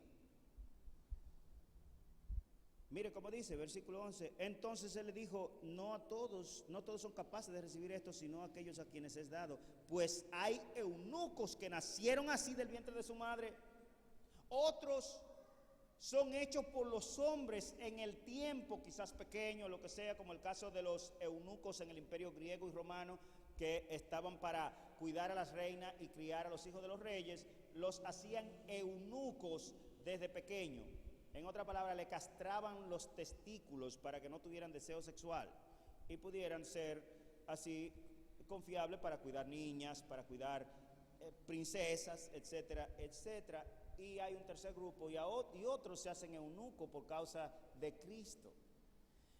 Mire cómo dice, versículo 11, entonces él le dijo, no todos son capaces de recibir esto, sino aquellos a quienes es dado. Pues hay eunucos que nacieron así del vientre de su madre, otros son hechos por los hombres en el tiempo, quizás pequeño, lo que sea, como el caso de los eunucos en el imperio griego y romano, que estaban para cuidar a las reinas y criar a los hijos de los reyes, los hacían eunucos desde pequeño. En otra palabra, le castraban los testículos para que no tuvieran deseo sexual y pudieran ser así confiables para cuidar niñas, para cuidar princesas, etcétera, etcétera. Y hay un tercer grupo y otros se hacen eunucos por causa de Cristo.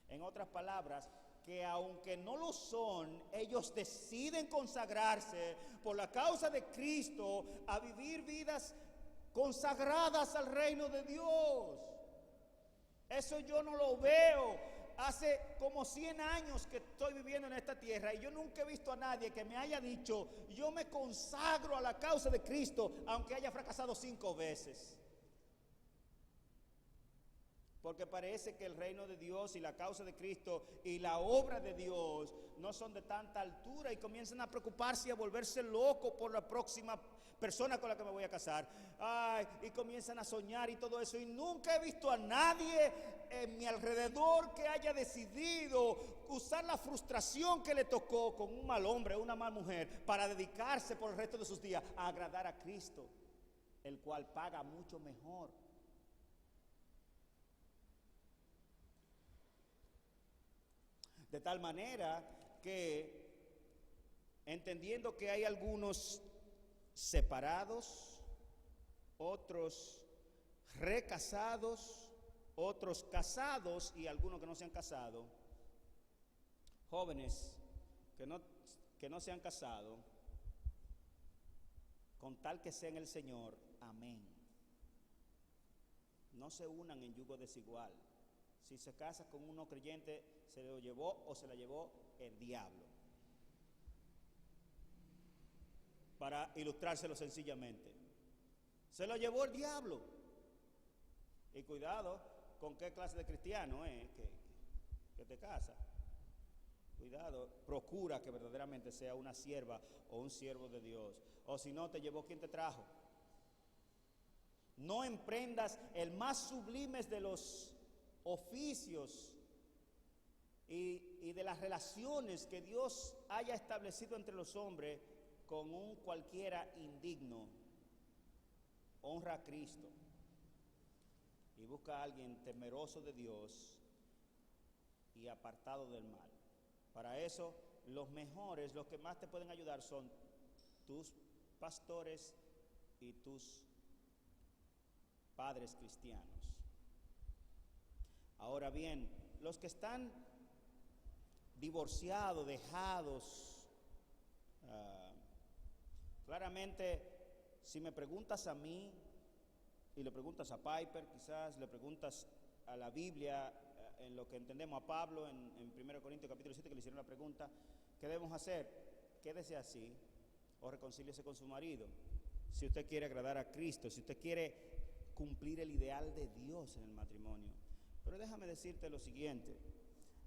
En otras palabras, que aunque no lo son, ellos deciden consagrarse por la causa de Cristo a vivir vidas consagradas al reino de Dios. Eso yo no lo veo. Hace como 100 años que estoy viviendo en esta tierra y yo nunca he visto a nadie que me haya dicho, yo me consagro a la causa de Cristo, aunque haya fracasado 5 veces. Porque parece que el reino de Dios y la causa de Cristo y la obra de Dios no son de tanta altura y comienzan a preocuparse y a volverse locos por la próxima persona con la que me voy a casar. Y comienzan a soñar y todo eso. Y nunca he visto a nadie en mi alrededor que haya decidido usar la frustración que le tocó con un mal hombre o una mala mujer para dedicarse por el resto de sus días a agradar a Cristo, el cual paga mucho mejor. De tal manera que, entendiendo que hay algunos separados otros recasados, otros casados y algunos que no se han casado, jóvenes que no se han casado, con tal que sea en el Señor, amén. No se unan en yugo desigual. Si se casa con uno creyente, se lo llevó o se la llevó el diablo. Para ilustrárselo sencillamente, se lo llevó el diablo. Y cuidado con qué clase de cristiano es que te casa. Cuidado, procura que verdaderamente sea una sierva o un siervo de Dios. O si no, te llevó quien te trajo. No emprendas el más sublime de los oficios y de las relaciones que Dios haya establecido entre los hombres con un cualquiera indigno. Honra a Cristo y busca a alguien temeroso de Dios y apartado del mal. Para eso, los mejores, los que más te pueden ayudar son tus pastores y tus padres cristianos. Ahora bien, los que están divorciados, dejados, claramente, si me preguntas a mí, y le preguntas a Piper, quizás le preguntas a la Biblia, en lo que entendemos a Pablo en 1 Corintios capítulo 7, que le hicieron la pregunta, ¿qué debemos hacer? Quédese así o reconcíliese con su marido. Si usted quiere agradar a Cristo, si usted quiere cumplir el ideal de Dios en el matrimonio. Pero déjame decirte lo siguiente,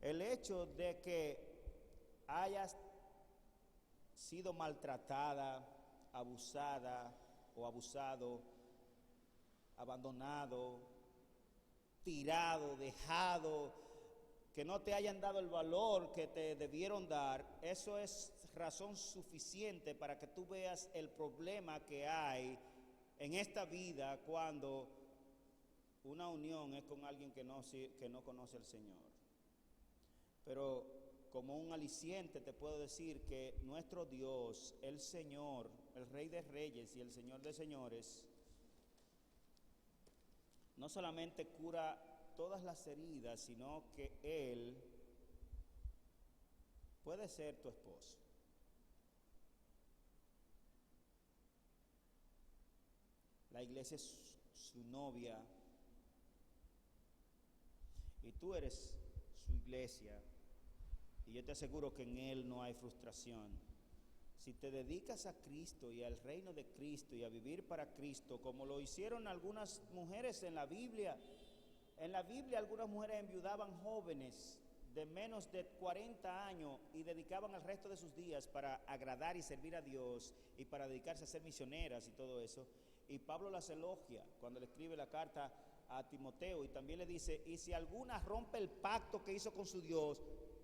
el hecho de que hayas sido maltratada, abusada o abusado, abandonado, tirado, dejado, que no te hayan dado el valor que te debieron dar, eso es razón suficiente para que tú veas el problema que hay en esta vida cuando una unión es con alguien que no conoce al Señor. Pero como un aliciente te puedo decir que nuestro Dios, el Señor, el Rey de Reyes y el Señor de Señores, no solamente cura todas las heridas, sino que Él puede ser tu esposo. La iglesia es su novia y tú eres su iglesia, y yo te aseguro que en Él no hay frustración. Si te dedicas a Cristo y al reino de Cristo y a vivir para Cristo, como lo hicieron algunas mujeres en la Biblia algunas mujeres enviudaban jóvenes de menos de 40 años y dedicaban el resto de sus días para agradar y servir a Dios y para dedicarse a ser misioneras y todo eso. Y Pablo las elogia cuando le escribe la carta a Timoteo y también le dice, y si alguna rompe el pacto que hizo con su Dios,